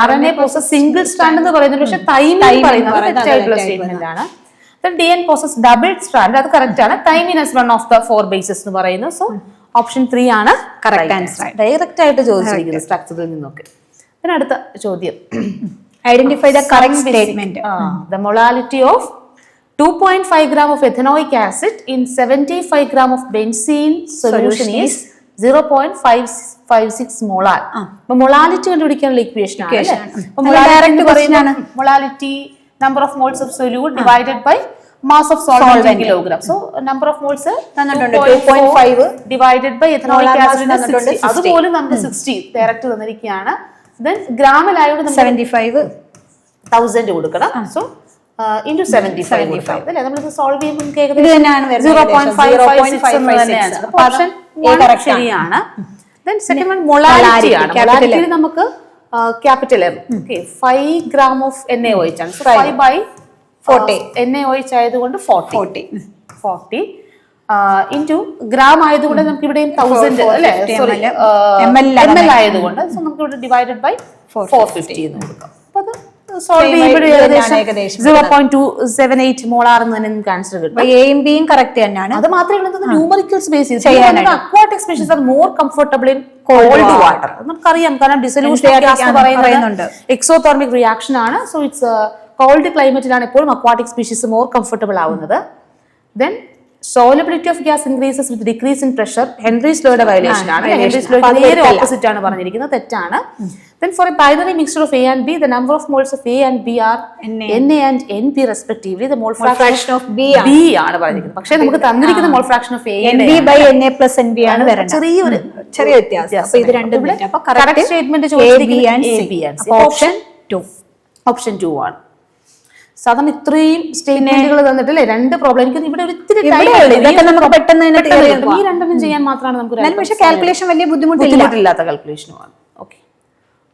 RNA process single strand എന്ന് പറയുന്നത് പക്ഷെ തൈമിൻ പറയുന്നത് തെറ്റായിട്ടുള്ള സ്റ്റേറ്റ്മെന്റ് ആണ്. Then DNA process double strand അത് കറക്റ്റ് ആണ്. Thymine as one of the 4 bases എന്ന് പറയുന്നത്. സോ ഓപ്ഷൻ 3 ആണ് കറക്റ്റ് ആൻസർ. ഡയറക്റ്റ് ആയിട്ട് ചോദിച്ചിരിക്കുന്നത് സ്ട്രക്ചറിൽ നിന്നൊക്കെ. പിന്നെ അടുത്ത ചോദ്യം. Identify the correct statement. The molality of 2.5 gram of ethanoic acid in 75 gram of benzene solution is 0.556 molar. അപ്പൊ മൊളാലിറ്റി കണ്ടുപിടിക്കാനുള്ള ഇക്വേഷൻ ആണ്. Molality number of moles of solute divided by mass of solvent in kilogram. So number of moles 2.5 divided by ethanoic acid is 60. അതുപോലെ നമുക്ക് 60 ഡയറക്റ്റ് തന്നിരിക്കുകയാണ്. ദെൻ ഗ്രാമിലായതുകൊണ്ട് 75,000 കൊടുക്കണം. സോ into 75 അല്ലേ നമ്മൾ സോൾവ് ചെയ്യുമ്പോൾ ഇത് തന്നെയാണ് വരുന്നത് 0.556 ഓപ്ഷൻ ശരിയാണ്. ദെൻ സെക്കൻഡ് വൺ മൊളാരിറ്റി ആണ്. മൊളാരിറ്റി നമുക്ക് capital M 5 gram of NaOH ആണ്. സോ 5/40 NaOH ആയതുകൊണ്ട് 40 ഇൻറ്റു ഗ്രാം ആയതുകൊണ്ട് നമുക്ക് ഇവിടെ 1000 അല്ലേ സോറി ml ആയതുകൊണ്ട് സോ നമുക്ക് ഇവിടെ ഡിവൈഡഡ് ബൈ 450 എന്ന് കൊടുക്കാം. അപ്പോൾ അത് സോൾവ് ചെയ്യുമ്പോൾ ഏകദേശം 0.278 മോളാർ എന്ന് തന്നെ നമുക്ക് ആൻസർ കിട്ടും. എയും ബിയും കറക്റ്റ് തന്നെയാണ്. അത് മാത്രമേ ന്യൂമറിക്കൽസ് ബേസ് ചെയ്ത് aquatic species are more comfortable in called water. നമുക്കറിയാം, കാരണം ഡിസൊല്യൂഷൻ പറയുന്നത് എക്സോതെർമിക് റിയാക്ഷൻ ആണ്. സോ ഇറ്റ്സ് കോൾഡ് ക്ലൈമറ്റിലാണ് എപ്പോഴും അക്വാട്ടിക് സ്പീഷീസ് മോർ കംഫർട്ടബിൾ ആവുന്നത്. Then solubility of gas increases with decrease in pressure. Henry's law violation ആണ്. Henry's law നേരെ ഓപ്പോസിറ്റ് ആണ് പറഞ്ഞിരിക്കുന്നത്, തെറ്റാണ്. Then for a binary mixture of A and B, the number of moles of A and B are Na and Nb respectively. The mole fraction of B ആണ് പറഞ്ഞിരിക്കുന്നത്. പക്ഷേ നമുക്ക് തന്നിരിക്കുന്ന mole fraction of A Nb by Na plus Nb ആണ് വരുന്നത്. ചെറിയ വ്യത്യാസം. അപ്പോൾ ഇത് രണ്ടും അപ്പോൾ കറക്റ്റ് സ്റ്റേറ്റ്മെന്റ് ചോദിച്ചിരിക്കുന്നത് ഓപ്ഷൻ 2 ആണ്. സാധാരണ ഇത്രയും സ്റ്റേറ്റ്മെന്റുകൾ തന്നിട്ടല്ലേ രണ്ട് പ്രോബ്ലം. എനിക്ക് ഇവിടെ ഒരു ഇത്തിരി ഇതൊക്കെ നമുക്ക് പെട്ടെന്ന് ഈ രണ്ടെണ്ണം ചെയ്യാൻ മാത്രമാണ് നമുക്ക് പക്ഷേ കാൽക്കുലേഷൻ വലിയ ബുദ്ധിമുട്ടില്ലാത്ത കാൽക്കുലേഷനുമാണ്. ഓക്കെ,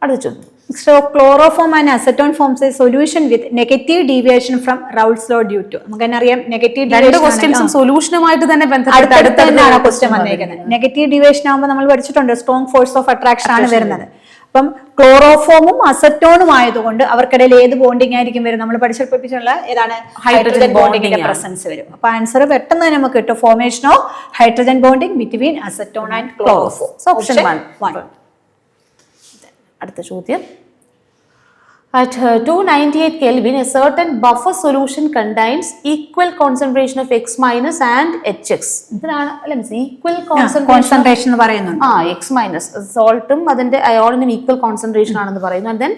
അടുത്ത ചോദ്യം. So chloroform and acetone forms a solution with negative deviation from Raoult's law due to. നമുക്കറിയാം നെഗറ്റീവ് രണ്ട് ക്വസ്റ്റ്യൻസും സൊല്യൂഷനുമായിട്ട് തന്നെ ബന്ധപ്പെട്ടാണ് ക്വസ്റ്റ്യൻ വന്നിരിക്കുന്നത്. നെഗറ്റീവ് ഡീവിയേഷൻ ആകുമ്പോൾ നമ്മൾ പഠിച്ചിട്ടുണ്ട് സ്ട്രോങ് ഫോഴ്സ് ഓഫ് അട്രാക്ഷൻ ആണ് വരുന്നത്. അപ്പം ക്ലോറോഫോമും അസറ്റോണും ആയതുകൊണ്ട് അവർക്കിടയിൽ ഏത് ബോണ്ടിങ് ആയിരിക്കും വരും? നമ്മൾ പഠിച്ചിട്ടുള്ള ഏതാണ്? ഹൈഡ്രജൻ ബോണ്ടിങ്ങിന്റെ പ്രസൻസ് വരും. അപ്പൊ ആൻസർ പെട്ടെന്ന് തന്നെ നമുക്ക് കിട്ടും. Formation of hydrogen bonding between acetone and chloroform. Option 1. അടുത്ത ചോദ്യം. At 298 Kelvin, a certain buffer solution contains equal concentration of X minus and HX. ഇതിനാണ് അല്ലേ ഈക്വൽ കോൺസെൻട്രേഷൻ എന്ന് പറയുന്നത്. X minus സോൾട്ടും അതിന്റെ അയോണിനും ഈക്വൽ കോൺസെൻട്രേഷൻ ആണെന്ന് പറയുന്നു. And then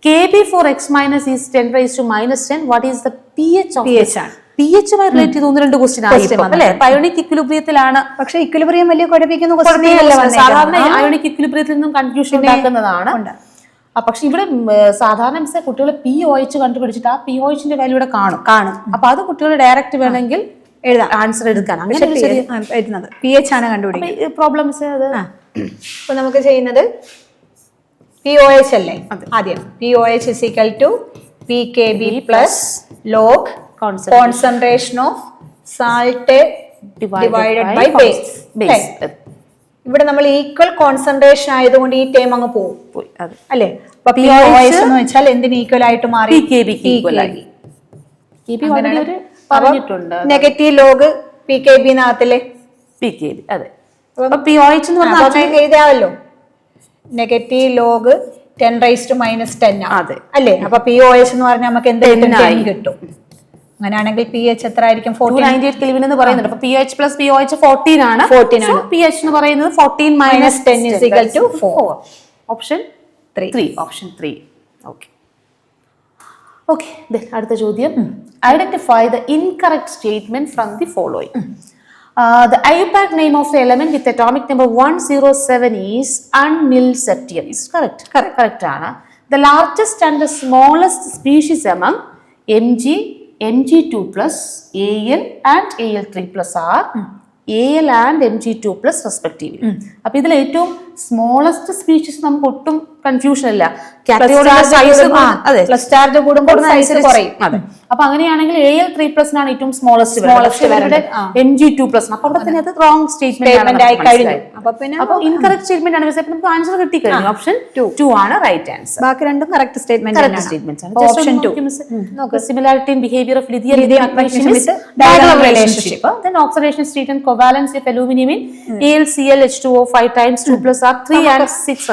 Kb for X minus is 10 raised to minus 10. What is the pH of pH? pH മായി റിലേറ്റ് ചെയ്ത് 1-2 ക്വസ്റ്റ്യൻ അല്ലേ? അയോണിക് ഇക്വിലിബ്രിയത്തിലാണ്. പക്ഷെ ഇക്വിലിബ്രിയം വലിയ കുഴപ്പിക്കുന്ന സാധാരണ അയോണിക് ഇക്വിലിബ്രിയത്തിൽ നിന്നും കൺഫ്യൂഷൻ ഉണ്ടാക്കുന്നതാണ്. പക്ഷെ ഇവിടെ സാധാരണ കുട്ടികൾ POH കണ്ടുപിടിച്ചിട്ട് ആ POHന്റെ വാല്യൂ ഇവിടെ കാണും. അപ്പൊ അത് കുട്ടികൾ ഡയറക്റ്റ് വേണമെങ്കിൽ ആൻസർ എടുക്കാൻ അങ്ങനെ എഴുതുന്നത് PH ആണ് കണ്ടുപിടിക്കുന്നത്. പ്രോബ്ലംസ് അത് അപ്പൊ നമുക്ക് ചെയ്യുന്നത് POH അല്ലേ ആദ്യം. POH is equal to PKB plus log concentration of salt divided by base. ഇവിടെ നമ്മൾ ഈക്വൽ കോൺസെൻട്രേഷൻ ആയതുകൊണ്ട് ഈ ടൈം അങ്ങ് പോയി അല്ലേ? POH എന്ന് വെച്ചാൽ എന്തിന് ഈക്വൽ ആയിട്ട് മാറി? നെഗറ്റീവ് ലോഗ് PKB നാകത്തില്ലേ? PKB അതെ. POH എന്ന് പറഞ്ഞാൽ എഴുതാമല്ലോ. Negative log 10 raised to minus 10 അല്ലേ? അപ്പൊ POH എന്ന് പറഞ്ഞാൽ നമുക്ക് എന്ത് കിട്ടും? അങ്ങനെയാണെങ്കിൽ PH എത്ര ആയിരിക്കും? 298 കെൽവിൻ എന്ന് പറയുന്നുണ്ട്. അപ്പൊ PH plus POH 14 ആണ്. PH എന്ന് പറയുന്നത് 14 minus 10 is equal to 4. Option 3. Option 3. Okay okay. അടുത്ത ചോദ്യം. Identify the incorrect statement from the following. The IUPAC name of the element with atomic number 107 is Unmilseptium. Is correct ആണ്. The largest and the smallest species among Mg2 plus Al and Al3 plus are Al and Mg2 plus respectively. അപ്പൊ ഇതിൽ ഏറ്റവും സ്മോളസ്റ്റ് സ്പീഷീസ് നമുക്ക് ഒട്ടും കൺഫ്യൂഷൻ ഇല്ല. പ്ലസ് ചാർജ് കൂടുമ്പോൾ സൈസ് കുറയും. അപ്പൊ അങ്ങനെയാണെങ്കിൽ Al3+ ആണ് ഏറ്റവും സ്മോളസ്റ്റ് Mg2+. അപ്പൊ അവിടെ തന്നെ അത് റോങ് സ്റ്റേറ്റ്മെന്റ് ആയി കഴിഞ്ഞു. അപ്പൊ ഇൻകറക്റ്റ് സ്റ്റേറ്റ്മെന്റ് ആണ്. നമുക്ക് ആൻസർ കിട്ടി കഴിഞ്ഞു. ഓപ്ഷൻ 2 ആണ് റൈറ്റ് ആൻസർ. ബാക്കി രണ്ടും കറക്റ്റ് സ്റ്റേറ്റ്മെന്റ് ആണ്. Option 2. Similarity in behavior of lithium magnesium with diagonal relationship. Then oxidation state and covalence of aluminum in AlClH2O 5 times 2+ are 3 and 6.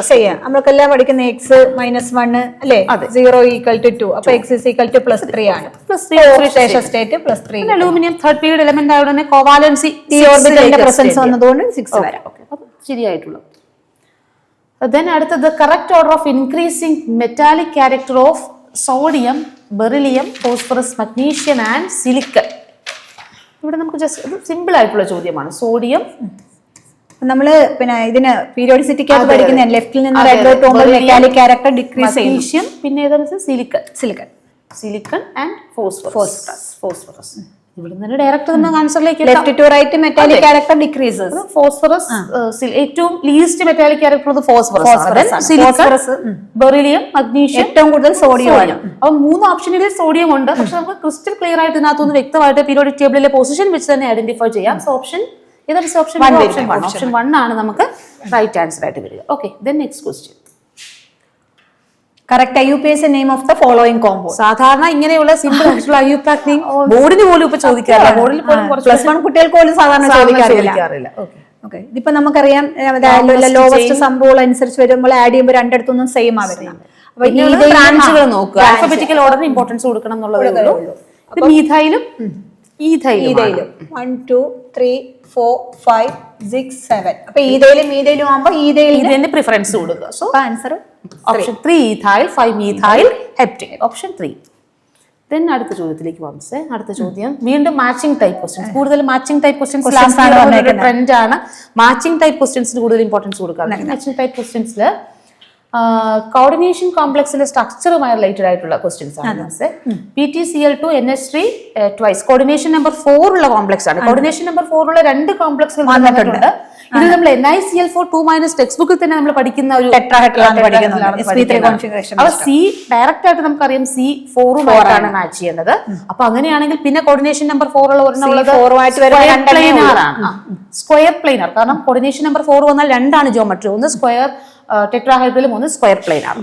നമ്മൾക്കെല്ലാം പഠിക്കുന്ന X -1 അല്ലേ? 0 = 2. അപ്പൊ X = +3 ആണ്. Oxidation state +3. Aluminium third period element ആയതുകൊണ്ട് കോവാലൻസി p ഓർബിറ്റലിന്റെ പ്രസൻസ് വന്നതുകൊണ്ട് 6 വരാം. അപ്പൊ ശരിയായിട്ടുള്ളത്. Then അടുത്തത് correct order of increasing metallic character of sodium, beryllium, phosphorus, magnesium and silicon. ഇവിടെ നമുക്ക് ജസ്റ്റ് സിമ്പിൾ ആയിട്ടുള്ള ചോദ്യമാണ്. സോഡിയം, നമ്മള് പിന്നെ ഇതിന് പീരിയോഡിസിറ്റിക്കകത്ത് പഠിക്കുന്ന ലെഫ്റ്റിൽ നിന്ന് റൈറ്റിലോട്ട് പോകുമ്പോൾ മെറ്റാലിക് ക്യാരക്ടർ ഡിക്രീസ് ചെയ്യും. മഗ്നീഷ്യം പിന്നെ ഏതാണ് സിലിക്കൺ സിലിക്കൺ ആൻഡ് ഫോസ്ഫറസ്. ഇവിടെ നിന്ന് ഡയറക്റ്റ് തന്നെ ആൻസറിലേക്ക് left to right metallic character decreases. Phosphorus ഏറ്റവും least metallic character phosphorus, silicon, beryllium, magnesium, ഏറ്റവും കൂടുതൽ സോഡിയം ആണ്. അപ്പൊ 3 ഓപ്ഷനിൽ സോഡിയം ഉണ്ട്. പക്ഷെ നമുക്ക് ക്രിസ്റ്റൽ ക്ലിയർ ആയിട്ട് ഇതിനകത്തുനിന്ന് വ്യക്തമായിട്ട് പീരിയോഡിക് ടേബിളിലെ പൊസിഷൻ വെച്ച് തന്നെ ഐഡന്റിഫൈ ചെയ്യാം. സോ ഓപ്ഷൻ ഏതാണ്? ഓപ്ഷൻ 1 ആണ് നമുക്ക് റൈറ്റ് ആൻസർ ആയിട്ട് വരിക. Okay, then next question. Correct IUPAC name of the following compound. സാധാരണ ഇങ്ങനെയുള്ള സിമ്പിൾ ആയിട്ടുള്ള IUPAC ബോർഡിന് പോലും ഇപ്പൊ ചോദിക്കാറില്ല. ബോർഡിൽ പോലും +1 കുട്ടികൾക്ക് പോലും സാധാരണ ചോദിക്കാറില്ല. ഓക്കെ, ഇതിപ്പോ നമുക്കറിയാം ലോവസ്റ്റ് സം റൂൾ അനുസരിച്ച് വരുമ്പോൾ ആഡ് ചെയ്യുമ്പോൾ രണ്ടിടത്തൊന്നും സെയിം ആ വരുന്നത്. അപ്പൊ ഈ ബ്രാഞ്ചുകൾ നോക്കുക, ആൽഫബറ്റിക്കൽ ഓർഡറിന് ഇമ്പോർട്ടൻസ് കൊടുക്കണം എന്നുള്ളതേ ഉള്ളൂ. മീഥൈലും 1 2 3 4 5 6 7. അപ്പൊ ഈതയിലും ആകുമ്പോൾ ഈതയിലിന് പ്രിഫറൻസ് കൊടുക്കുക. So answer option 3 ethyl, 5 methyl heptyne. Option 3. Then അടുത്ത ചോദ്യത്തിലേക്ക് വന്നേ. അടുത്ത ചോദ്യം വീണ്ടും മാച്ചിങ് ടൈപ്പ് ക്വസ്റ്റ്യൻസ്. കൂടുതൽ മാച്ചിങ് ടൈപ്പ് ക്വസ്റ്റ്യൻസ് ട്രെൻഡ് ആണ്. മാച്ചിങ് ടൈപ്പ് ക്വസ്റ്റ്യൻസിന് കൂടുതൽ ഇമ്പോർട്ടൻസ് കൊടുക്കാറുണ്ട്. മാച്ചിങ് ടൈപ്പ് ക്വസ്റ്റ്യൻസിൽ കോർഡിനേഷൻ കോംപ്ലക്സിലെ സ്ട്രക്ചറുമായി റിലേറ്റഡ് ആയിട്ടുള്ള ക്വസ്റ്റ്യൻസ് ആണ്. PTCl2 NH3 twice coordination number 4 ഉള്ള കോംപ്ലക്സ് ആണ്. കോർഡിനേഷൻ നമ്പർ 4 ഉള്ള 2 കോംപ്ലക്സുകൾ വന്നിട്ടുണ്ട്. ഇത് നമ്മൾ NiCl4 2- ടെക്സ്റ്റ് ബുക്കിൽ തന്നെ നമ്മൾ പഠിക്കുന്ന ഒരു അപ്പൊ C ഡയറക്റ്റ് ആയിട്ട് നമുക്കറിയാം C4 മാച്ച് ചെയ്യേണ്ടത്. അപ്പൊ അങ്ങനെയാണെങ്കിൽ പിന്നെ കോർഡിനേഷൻ നമ്പർ 4 ഉള്ള ഒരെണ്ണമുള്ളത് സ്ക്വയർ പ്ലെയിനർ. കാരണം കോർഡിനേഷൻ നമ്പർ 4 വന്നാൽ 2 ആണ് ജിയോമെട്രി. ഒന്ന് സ്ക്വയർ ടെട്രാഹൈഡ്രലും ഒന്ന് സ്ക്വയർ പ്ലെയിൻ ആണ്.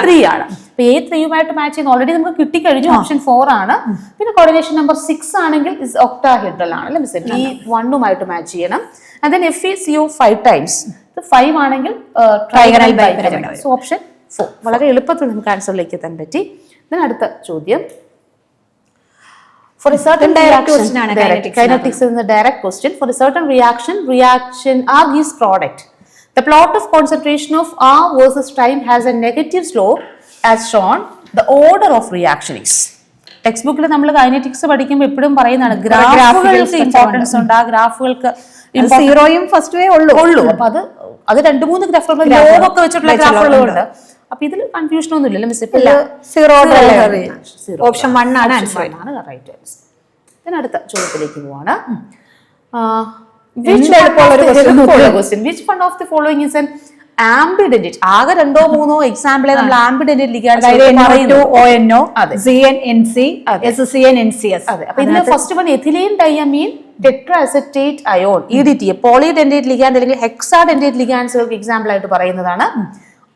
ത്രീ ആണ്. അപ്പൊ A3യുമായിട്ട് മാച്ച് ചെയ്യുന്ന ഓൾറെഡി നമുക്ക് കിട്ടിക്കഴിഞ്ഞു. ഓപ്ഷൻ 4 ആണ്. പിന്നെ കോർഡിനേഷൻ നമ്പർ 6 ആണെങ്കിൽ ഒക്ടാഹൈഡ്രൽ ആണ്. B1 മാച്ച് ചെയ്യണം. And then FeCO 5 times. 5 ആണെങ്കിൽ ട്രൈഗണൽ ബൈപിരമിഡ്. So option 4. വളരെ എളുപ്പത്തിൽ നമുക്ക് ആൻസറിലേക്ക് എത്താൻ പറ്റി. then അടുത്ത ചോദ്യം. For a certain reaction, kinetics is the direct question. For a certain reaction R gives product. The plot of concentration of R versus time has a negative slope as shown. The order of reaction is. Text ബുക്കിൽ നമ്മൾ കൈനറ്റിക്സ് പഠിക്കുമ്പോൾ എപ്പോഴും പറയുന്നതാണ് ഗ്രാഫുകൾക്ക് ഇമ്പോർട്ടൻസ് ഉണ്ട്. ആ ഗ്രാഫുകൾക്ക് 0യും ഫസ്റ്റ് ഉള്ളൂ. അപ്പൊ അത് 2-3 ഗ്രാഫുകൾ ലോഗൊക്കെ വെച്ചിട്ടുള്ള ഗ്രാഫുകളുണ്ട്. അപ്പൊ ഇതിൽ കൺഫ്യൂഷൻ ഒന്നും ഇല്ലല്ലോ മിസ്. ഓപ്ഷൻ 1 ആണ് ആൻസർ. Right answer. then അടുത്ത ചോദ്യത്തിലേക്ക് പോവാണ്. Which one of the following is an ambident? ആകെ 2-3 എക്സാമ്പിളെ നമ്മൾ ambident ligand ONO, ZnNC, SCnNCS. അതെ. അപ്പൊ ഇതിലെ first one ethylene diamine tetraacetate ion EDT polydentate ligand അല്ലെങ്കിൽ ഹെക്സാഡെന്റേറ്റ് ലിഗാൻഡ്സുകൾക്ക് എക്സാമ്പിൾ ആയിട്ട് പറയുന്നതാണ്.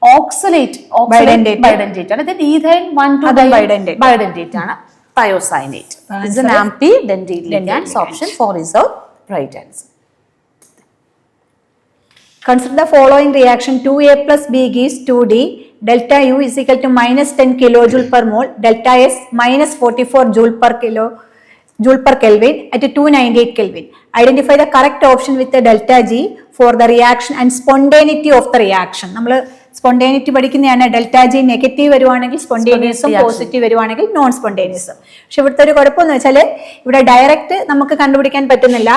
ഓക്സലേറ്റ് ബൈഡെന്റേറ്റ് ആണ്. then ഈഥൈൻ 1,2 ബൈഡെന്റേറ്റ് ആണ്. Thiocyanate is an ambidentate ligand. Option 4 is the right answer. Consider the following reaction. 2A plus B gives 2D. Delta U is equal to -10 kilojoule per mole. Delta S -44 joule per Kelvin at 298 Kelvin. Identify the correct option with the delta G for the reaction and spontaneity of the reaction. നമ്മൾ സ്പോണ്ടേനിറ്റി പഠിക്കുന്നതാണ്. ഡെൽറ്റ ജി നെഗറ്റീവ് വരുവാണെങ്കിൽ സ്പോണ്ടേനിയസും പോസിറ്റീവ് വരുവാണെങ്കിൽ നോൺ സ്പോണ്ടേനിയസും. പക്ഷെ ഇവിടുത്തെ ഒരു കുഴപ്പമെന്ന് വെച്ചാൽ ഇവിടെ ഡയറക്റ്റ് നമുക്ക് കണ്ടുപിടിക്കാൻ പറ്റുന്നില്ല.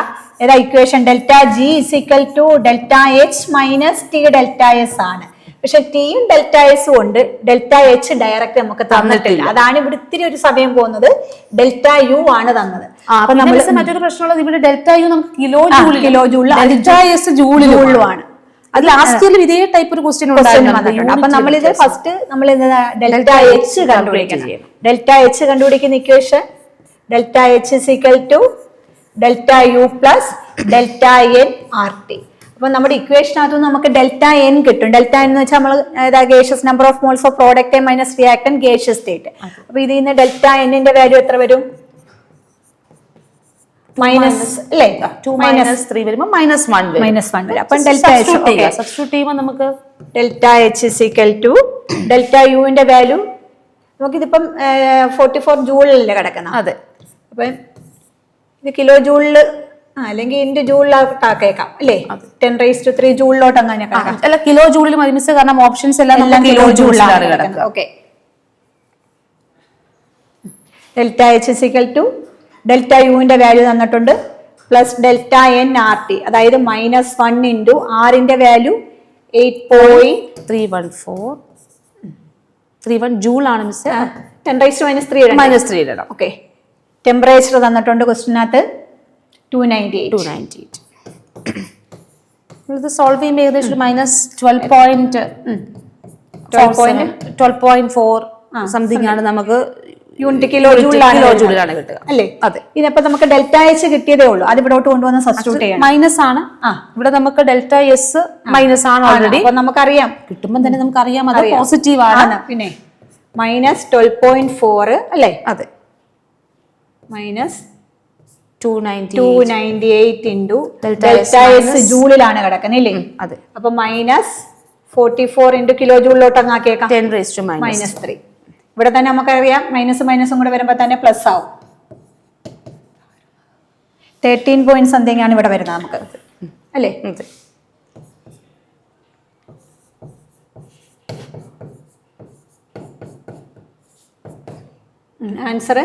ഏതാ equation? Delta G is equal to delta H minus T delta S ആണ്. പക്ഷെ ടിയും ഡെൽറ്റ എസും ഉണ്ട്, ഡെൽറ്റ എച്ച് ഡയറക്റ്റ് നമുക്ക് തന്നിട്ടില്ല. അതാണ് ഇവിടെ ഇത്തിരി ഒരു സമയം പോകുന്നത്. ഡെൽറ്റ യു ആണ് തന്നത്. അപ്പൊ നമ്മൾ മറ്റൊരു പ്രശ്നമുള്ളത് ഇവിടെ ഡെൽറ്റ യു നമുക്ക് കിലോ ജൂൾ, ഡെൽറ്റ എസ് ജൂളിലുമാണ്. അത് ലാസ്റ്റ് ഇയറിൽ ഇതേ ടൈപ്പ് ഒരു ക്വസ്റ്റ്യൻ വന്നിട്ടുണ്ട്. അപ്പൊ നമ്മളിത് ഫസ്റ്റ് നമ്മൾ ഡെൽറ്റ എച്ച് കണ്ടുപിടിക്കണം. ഡെൽറ്റ എച്ച് കണ്ടുപിടിക്കുന്ന equation delta H is equal to delta U plus delta N R T. അപ്പൊ നമ്മുടെ ഇക്വേഷനകത്ത് നമുക്ക് ഡെൽറ്റ എൻ കിട്ടും. ഡെൽറ്റ എൻ എന്ന് വെച്ചാൽ നമ്മൾ gaseous number of moles of product minus reactant gaseous state. അപ്പൊ ഇതിൽ നിന്ന് ഡെൽറ്റ എന്നിന്റെ വാല്യൂ എത്ര വരും? മൈനസ് അല്ലേ? 2 - 3 വരുമ്പോൾ -1 വരും. അപ്പൊ ഡെൽറ്റ എച്ച് സബ്സ്റ്റിറ്റ്യൂട്ട് ചെയ്യുമ്പോൾ നമുക്ക് delta H is equal to delta യുവിന്റെ വാല്യൂ നമുക്കിതിപ്പം 44 ജൂളിലല്ലേ കിടക്കണം. അതെ. അപ്പൊ ഇത് കിലോ ജൂളില് അല്ലെങ്കിൽ ഇൻറ്റു ജൂളിലോട്ടാക്കേക്കാം അല്ലേ? 10⁻³ ജൂളിലോട്ട് അങ്ങനെ അല്ല, കിലോ ജൂളിൽ മതി മിസ്. കാരണം ഓപ്ഷൻസ് എല്ലാം കിലോ ജൂളിലാണ് കിടക്കുന്നത്. Okay. Delta H is equal to delta യുവിന്റെ വാല്യൂ തന്നിട്ടുണ്ട് plus delta N R T, അതായത് -1 ഇൻറ്റു ആറിന്റെ വാല്യൂ 8.314 ജൂൾ ആണ് മിസ്. 10⁻³ ഇടണം. ഓക്കെ, ടെമ്പറേച്ചർ തന്നിട്ടുണ്ട് ക്വസ്റ്റിനകത്ത് 298. ഇത് സോൾവ് ചെയ്യുമ്പോൾ ഏകദേശം -12.4 സംതിങ് ആണ് നമുക്ക് യൂണിറ്റ് കിലോ ജൂളിലാണ് കിട്ടുക അല്ലേ? അതെ. ഇതിപ്പോ നമുക്ക് ഡെൽറ്റ എച്ച് കിട്ടിയതേ ഉള്ളൂ, അത് ഇവിടോട്ട് കൊണ്ടുവന്ന് സബ്സ്റ്റിറ്റ്യൂട്ട് ചെയ്യണം. മൈനസ് ആണ്. ഇവിടെ നമുക്ക് ഡെൽറ്റ എസ് മൈനസ് ആണ് ഓൾറെഡി. അപ്പൊ നമുക്കറിയാം, കിട്ടുമ്പോൾ തന്നെ നമുക്കറിയാം അത് പോസിറ്റീവ് ആണ്. പിന്നെ -12.4 അല്ലേ? അതെ. -298 ഇൻറ്റു ഡെൽറ്റ എസ് ജൂളിലാണ് കിടക്കുന്നില്ലേ? അതെ. അപ്പൊ -44 ഇൻറ്റു കിലോ ജൂളിലോട്ട് അങ്ങ് ആക്കിയേക്കാം. 10⁻³ ഇവിടെ തന്നെ നമുക്കറിയാം മൈനസും കൂടെ വരുമ്പോ തന്നെ പ്ലസ് ആവും. 13 പോയിന്റ് സംതിങ് ആണ് ഇവിടെ വരുന്നത് നമുക്ക് അല്ലേ? ആൻസർ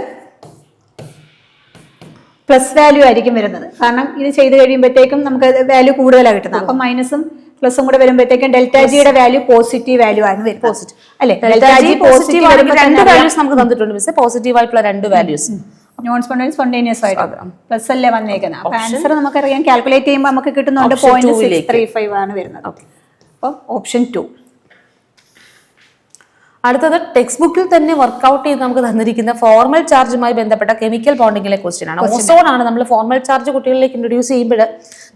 പ്ലസ് വാല്യൂ ആയിരിക്കും വരുന്നത്, കാരണം ഇത് ചെയ്ത് കഴിയുമ്പോഴത്തേക്കും നമുക്ക് വാല്യൂ കൂടുതലാണ് കിട്ടുന്നത്. അപ്പൊ മൈനസും പ്ലസും കൂടെ വരുമ്പോഴത്തേക്കും ഡെൽറ്റ ജിയുടെ വാല്യൂ പോസിറ്റീവ് വാല്യൂ ആണ് വരുന്നത് അല്ലേ? ഡെൽറ്റ ജി പോസിറ്റീവ് ആണെങ്കിൽ രണ്ട് വാല്യൂസ് നമുക്ക് തന്നിട്ടുണ്ട് മിസ്. പോസിറ്റീവ് ആയിട്ടുള്ള രണ്ട് വാല്യൂസ്, നോൺ സ്പോണ്ടേനിയസ് ആയിട്ട് പ്ലസ് അല്ലേ വന്നേക്കുന്നത്. അപ്പൊ ആൻസർ നമുക്കറിയാം, കാൽക്കുലേറ്റ് ചെയ്യുമ്പോൾ നമുക്ക് കിട്ടുന്നുണ്ട് 0.635 ആണ് വരുന്നത്. അപ്പം ഓപ്ഷൻ 2. അടുത്തത് ടെക്സ്റ്റ് ബുക്കിൽ തന്നെ വർക്ക്ഔട്ട് ചെയ്ത് നമുക്ക് തന്നിരിക്കുന്ന ഫോർമൽ ചാർജുമായി ബന്ധപ്പെട്ട കെമിക്കൽ ബോണ്ടിങ്ങിലെ ക്വസ്റ്റ്യൻ ആണ്. ഓസോൺ ആണ് നമ്മൾ ഫോർമൽ ചാർജ് കുട്ടികളിലേക്ക് ഇൻട്രൊഡ്യൂസ് ചെയ്യുമ്പോൾ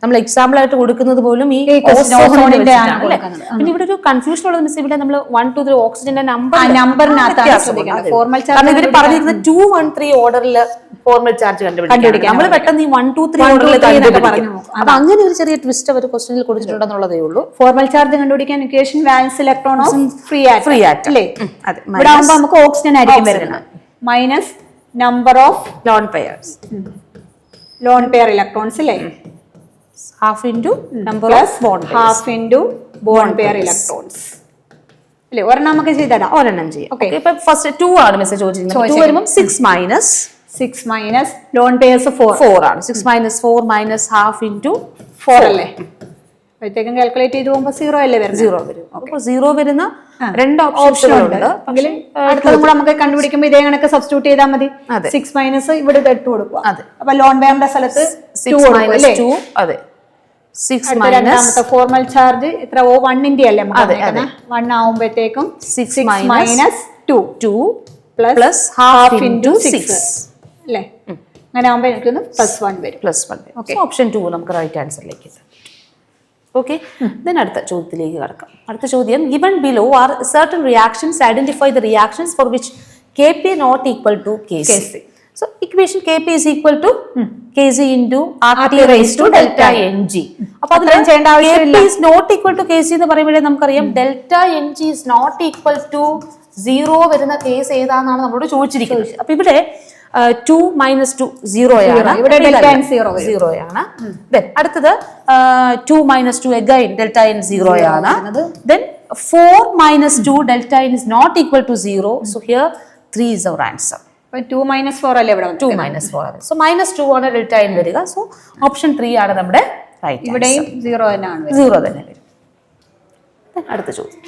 നമ്മൾ എക്സാമ്പിൾ ആയിട്ട് കൊടുക്കുന്നത് പോലും ഈ ഓസോണിന്റെ ആണ്. പിന്നെ ഇവിടെ ഒരു കൺഫ്യൂഷൻ ഉള്ളത് മിസ്, ഇവിടെ നമ്മൾ 1 2 3 ഓക്സിജന്റെ നമ്പറിനകത്ത് ഫോർമൽ കാരണം ഇവർ പറഞ്ഞിരിക്കുന്നത് 2 1 3 ഓർഡറിൽ ഫോർമൽ ചാർജ് കണ്ടുപിടിക്കാം. നമ്മൾ പെട്ടെന്ന് ഈ 1 2 3 ഓർഡറിൽ കണ്ടുപിടിക്കും. അപ്പൊ അങ്ങനെ ഒരു ചെറിയ ട്വിസ്റ്റ് അവർ ക്വസ്റ്റ്യനിൽ കൊടുത്തിട്ടുണ്ടെന്നുള്ളതേ ഉള്ളൂ. ഫോർമൽ ചാർജ് കണ്ടുപിടിക്കാൻ equation വാലൻസ് electron of free atom അല്ലേ? അതെ. ഇവിടെ ആകുമ്പോൾ നമുക്ക് ഓക്സിജൻ ആയിരിക്കും വരുന്നത്. Minus number of loan pairs, lone pair electrons അല്ലേ? half into number of bond pairs, half into bond pair electrons അല്ലേ? ഒരെണ്ണം നമുക്ക് ചെയ്തിടാം, ഒരെണ്ണം ചെയ്യാം. ഓക്കെ, ഇപ്പൊ ഫസ്റ്റ് 2 ആണ് മെസ്സേജ് ചോദിച്ചിരിക്കുന്നത്. 2 വരുമ്പോൾ 6 മൈനസ് ലോൺ പെയർസ് 4 ആണ്. 6 - 4 - half into 4 അല്ലേ? അപ്പോഴത്തേക്കും കാൽക്കുലേറ്റ് ചെയ്ത് പോകുമ്പോൾ 0 അല്ലേ വരുന്നത്? 0 വരും. അപ്പോൾ 0 വരുന്ന രണ്ട് ഓപ്ഷനുകളുണ്ട്. അടുത്തതും കൂടെ നമുക്ക് കണ്ടുപിടിക്കുമ്പോൾ ഇതേ കണക്ക് സബ്സ്റ്റിറ്റ്യൂട്ട് ചെയ്താൽ മതി. 6 മൈനസ് ഇവിടെ 8 കൊടുക്കുക. അപ്പൊ ലോൺ പെയറിന്റെ സ്ഥലത്ത് 6 - 2. അതെ, 6 രണ്ടാമത്തെ ഫോർമൽ ചാർജ് എത്ര? 1 അല്ലേ? 1 ആവുമ്പോഴത്തേക്കും 6 - 2 പ്ലസ് half into 6 അല്ലേ? അങ്ങനെ ആവുമ്പോൾ എനിക്ക് +1 വരും. +1. ഓപ്ഷൻ 2 നമുക്ക് റൈറ്റ് ആൻസറിലേക്ക്. ഓക്കെ, അടുത്ത ചോദ്യത്തിലേക്ക് കടക്കാം. അടുത്ത ചോദ്യം, given below are certain reactions, identify the reactions for which Kp not equal to Kc. So equation Kp is equal to Kc into RT raised to delta Ng. അപ്പോൾ അതിൽ ചെയ്യേണ്ട ആവശ്യമില്ല. Kp is not equal to Kc എന്ന് പറയുമ്പോഴേ നമുക്കറിയാം delta Ng is not equal to 0 വരുന്ന കേസ് ഏതാണെന്നാണ് നമ്മളോട് ചോദിച്ചിരിക്കുന്നത്. അപ്പൊ ഇവിടെ 2 - 2 0 ആണ്. ഇവിടെ ഡെൽറ്റ n 0 ആണ്. Then അടുത്തത് 2 - 2 again delta n 0 ആണ്. Then 4 - 2 delta n is not equal to 0. So here 3 is our answer. 2 - 4 അല്ലേ ഇവിടെ? 2 - 4 ആണ്. So -2 ആണ് ഡെൽറ്റ n വരിക. So ഓപ്ഷൻ 3 ആണ് നമ്മുടെ റൈറ്റ്. ഇവിടെയും 0 തന്നെയാണ്. 0 തന്നെ വരും. അടുത്ത ചോദ്യം,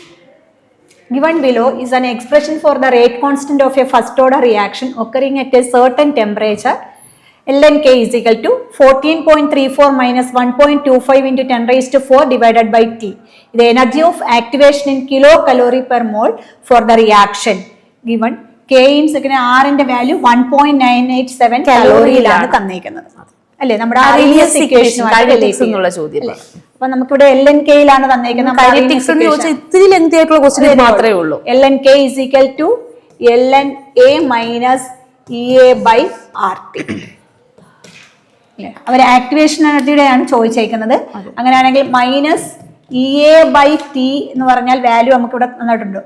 given below is an expression for the rate constant of a first order reaction occurring at a certain temperature. ln K is equal to 14.34 minus 1.25 into 10 raised to 4 divided by T. The energy of activation in kilocalorie per mole for the reaction. Given K in second R in the value 1.987 കലോറിയിലാണ് തന്നിരിക്കുന്നത് അല്ലേ? നമ്മുടെ കൈനറ്റിക്സ് എന്നുള്ള ചോദ്യം. അപ്പൊ നമുക്കിവിടെ ln K യിലാണ് തന്നിരിക്കുന്നത്. കൈനറ്റിക്സ് എന്ന് ചോദിച്ചാൽ ഇത്തിരി ലെങ്തി ആയിട്ടുള്ള ക്വസ്റ്റ്യൻ മാത്രമേ ഉള്ളൂ. ln K is equal to ln A minus EA by RT. അവർ ആക്ടിവേഷൻ എനർജിയുടെ ആണ് ചോദിച്ചേക്കുന്നത്. അങ്ങനെയാണെങ്കിൽ -EA by T എന്ന് പറഞ്ഞാൽ വാല്യൂ നമുക്ക് ഇവിടെ തന്നിട്ടുണ്ട്.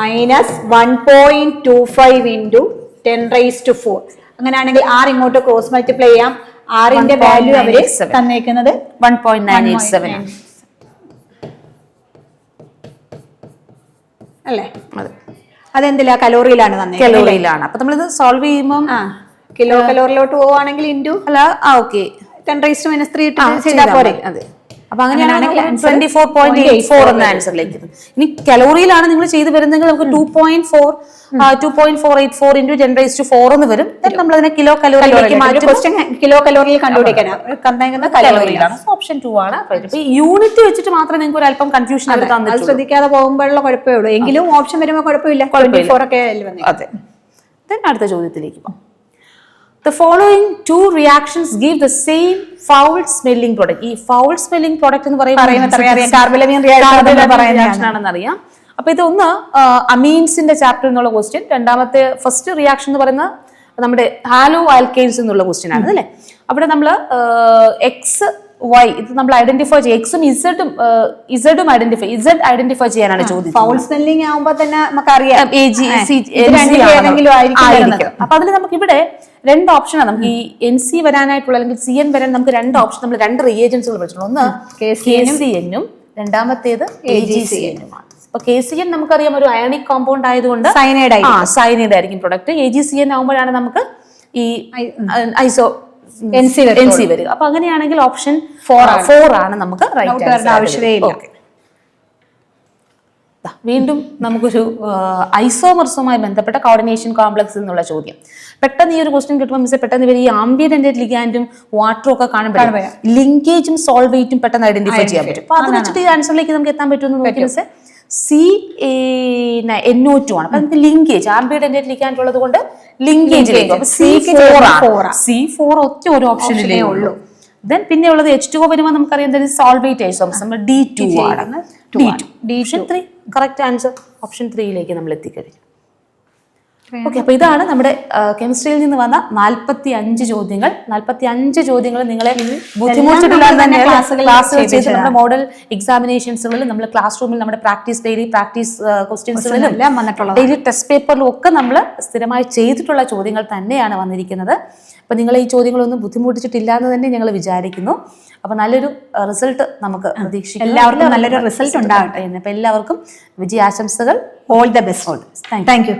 -1.25 into 10 raised to 4. അങ്ങനെയാണെങ്കിൽ R ഇങ്ങോട്ട് ക്രോസ് മൾട്ടിപ്ലൈ ചെയ്യാം. ആറിന്റെ വാല്യൂ അവര് തന്നേക്കുന്നത് 1.987 അല്ലേ? അതെന്തിലാ? കലോറിയിലാണ് തന്നേക്കുന്നത്. കലോറിയിലാണ്. അപ്പൊ നമ്മളിത് സോൾവ് ചെയ്യുമ്പോൾ കിലോ കലോറിലോട്ട് പോവുകയാണെങ്കിൽ ഇൻറ്റു അല്ല ഓക്കെ 10⁻³ ഇട്ട് ചെയ്താൽ പോരെ. അതെ. അപ്പൊ അങ്ങനെയാണെങ്കിൽ 24.84 എന്ന ആൻസറിലേക്ക്. ഇനി കലോറിയിലാണ് നിങ്ങൾ ചെയ്ത് വരുന്നെങ്കിൽ നമുക്ക് 2.484 into 10⁻⁴ എന്ന് വരും. നമ്മൾ അതിനെ കിലോ കലോറിയിലേക്ക് മാറ്റും. കിലോ കലോറിയിൽ കണ്ടുപിടിക്കാനാണ് കലോറിയിലാണ്. ഓപ്ഷൻ 2 ആണ്. ഇപ്പൊ യൂണിറ്റ് വെച്ചിട്ട് മാത്രമേ നിങ്ങൾക്ക് ഒരു അല്പം കൺഫ്യൂഷൻ അത് ശ്രദ്ധിക്കാതെ പോകുമ്പോഴുള്ള കുഴപ്പമേ ഉള്ളൂ. എങ്കിലും ഓപ്ഷൻ വരുമ്പോൾ കുഴപ്പമില്ല. 24 ഒക്കെ അതെ. അടുത്ത ചോദ്യത്തിലേക്ക് പോകാം. The following two reactions give the same foul smelling product. ഈ foul smelling product എന്ന് പറയുന്നത് കാർബലമീൻ റിയാക്ഷൻ ആണെന്ന് അറിയാം. അപ്പൊ ഇതൊന്ന് അമീൻസിന്റെ ചാപ്റ്റർ എന്നുള്ള ക്വസ്റ്റ്യൻ, രണ്ടാമത്തെ ഫസ്റ്റ് റിയാക്ഷൻ എന്ന് പറയുന്നത് നമ്മുടെ ഹാലോ ആൽക്കെയിൻസ് എന്നുള്ള ക്വസ്റ്റ്യൻ ആണ് അല്ലേ. അവിടെ നമ്മൾ എക്സ് വൈ ഇത് നമ്മൾ ഐഡന്റിഫൈ ചെയ്യും. എക്സും ഇസഡും ഐഡന്റിഫൈ ചെയ്യാനാണ് ചോദ്യം. ഫൗൾ സ്മെല്ലിംഗ് ആവുമ്പോ തന്നെ നമുക്കറിയാം അപ്പൊ അതിൽ നമുക്ക് ഇവിടെ 2 ഓപ്ഷനാണ്. നമുക്ക് ഈ NC വരാനായിട്ടുള്ള അല്ലെങ്കിൽ CN വരാൻ നമുക്ക് 2 ഓപ്ഷൻ, നമ്മൾ 2 റിയേജൻസുകൾ പഠിച്ചിട്ടുണ്ട്. ഒന്ന് KCN-ഉം രണ്ടാമത്തേത് AgCN ഉം ആണ്. അപ്പൊ KCN നമുക്കറിയാം ഒരു അയണിക് കോമ്പൗണ്ട് ആയതുകൊണ്ട് സയനൈഡ് ആയിരിക്കും പ്രൊഡക്റ്റ്. AgCN ആകുമ്പോഴാണ് നമുക്ക് ഈ NC വരിക. അപ്പൊ അങ്ങനെയാണെങ്കിൽ ഓപ്ഷൻ 4 ആണ് നമുക്ക് റൈറ്റ് ആൻസർ. വീണ്ടും നമുക്കൊരു ഐസോമർസുമായി ബന്ധപ്പെട്ട കോർഡിനേഷൻ കോംപ്ലക്സ് എന്നുള്ള ചോദ്യം. പെട്ടെന്ന് ഈ ഒരു ക്വസ്റ്റ്യൻ കിട്ടുമ്പോൾ മിസ് പെട്ടെന്ന് ഇവർ ഈ ആംബിയന്റ് ലിഗാൻഡും വാട്ടറും ഒക്കെ കാണുമ്പോൾ ലിങ്കേജും സോൾവേറ്റും പെട്ടെന്ന് ഐഡന്റിഫൈ ചെയ്യാൻ പറ്റും. അപ്പൊ അത് വെച്ചിട്ട് ഈ ആൻസറിലേക്ക് നമുക്ക് എത്താൻ പറ്റുമെന്ന് നോക്കി മിസ്. CnO2 ആണ്. അപ്പൊ നമുക്ക് ലിങ്കേജ് ആംബിയന്റ് ലിഗാൻഡ് ഉള്ളത് കൊണ്ട് ലിങ്കേജിലേക്ക് C4 ഒറ്റ ഒരു ഓപ്ഷനിലേ ഉള്ളൂ. ദെൻ പിന്നെ ഉള്ളത് H2O വരുമ്പോൾ നമുക്കറിയാം സോൾവേറ്റ് ഐസോമർസ് D2 ആണ്. Option 3 correct answer. ഓപ്ഷൻ 3യിലേക്ക് നമ്മൾ എത്തിക്കഴിഞ്ഞു. ഓക്കെ. അപ്പൊ ഇതാണ് നമ്മുടെ കെമിസ്ട്രിയിൽ നിന്ന് വന്ന 45 ചോദ്യങ്ങൾ. 45 ചോദ്യങ്ങൾ നിങ്ങളെ ബുദ്ധിമുട്ടില്ലാതെ തന്നെ ക്ലാസ് വെച്ചിട്ട് നമ്മുടെ മോഡൽ എക്സാമിനേഷൻസുകളിൽ നമ്മൾ ക്ലാസ് റൂമിൽ നമ്മുടെ ഡെയിലി പ്രാക്ടീസ് ക്വസ്റ്റ്യൻസുകളിലും ഡെയിലി ടെസ്റ്റ് പേപ്പറിലും ഒക്കെ നമ്മൾ സ്ഥിരമായി ചെയ്തിട്ടുള്ള ചോദ്യങ്ങൾ തന്നെയാണ് വന്നിരിക്കുന്നത്. അപ്പൊ നിങ്ങൾ ഈ ചോദ്യങ്ങളൊന്നും ബുദ്ധിമുട്ടിച്ചിട്ടില്ല എന്ന് തന്നെ ഞങ്ങൾ വിചാരിക്കുന്നു. അപ്പൊ നല്ലൊരു റിസൾട്ട് നമുക്ക് പ്രതീക്ഷിക്കാം. എല്ലാവർക്കും നല്ലൊരു റിസൾട്ട് ഉണ്ടാകട്ടെ. അപ്പൊ എല്ലാവർക്കും വിജയാശംസകൾ. All the best. Thank U.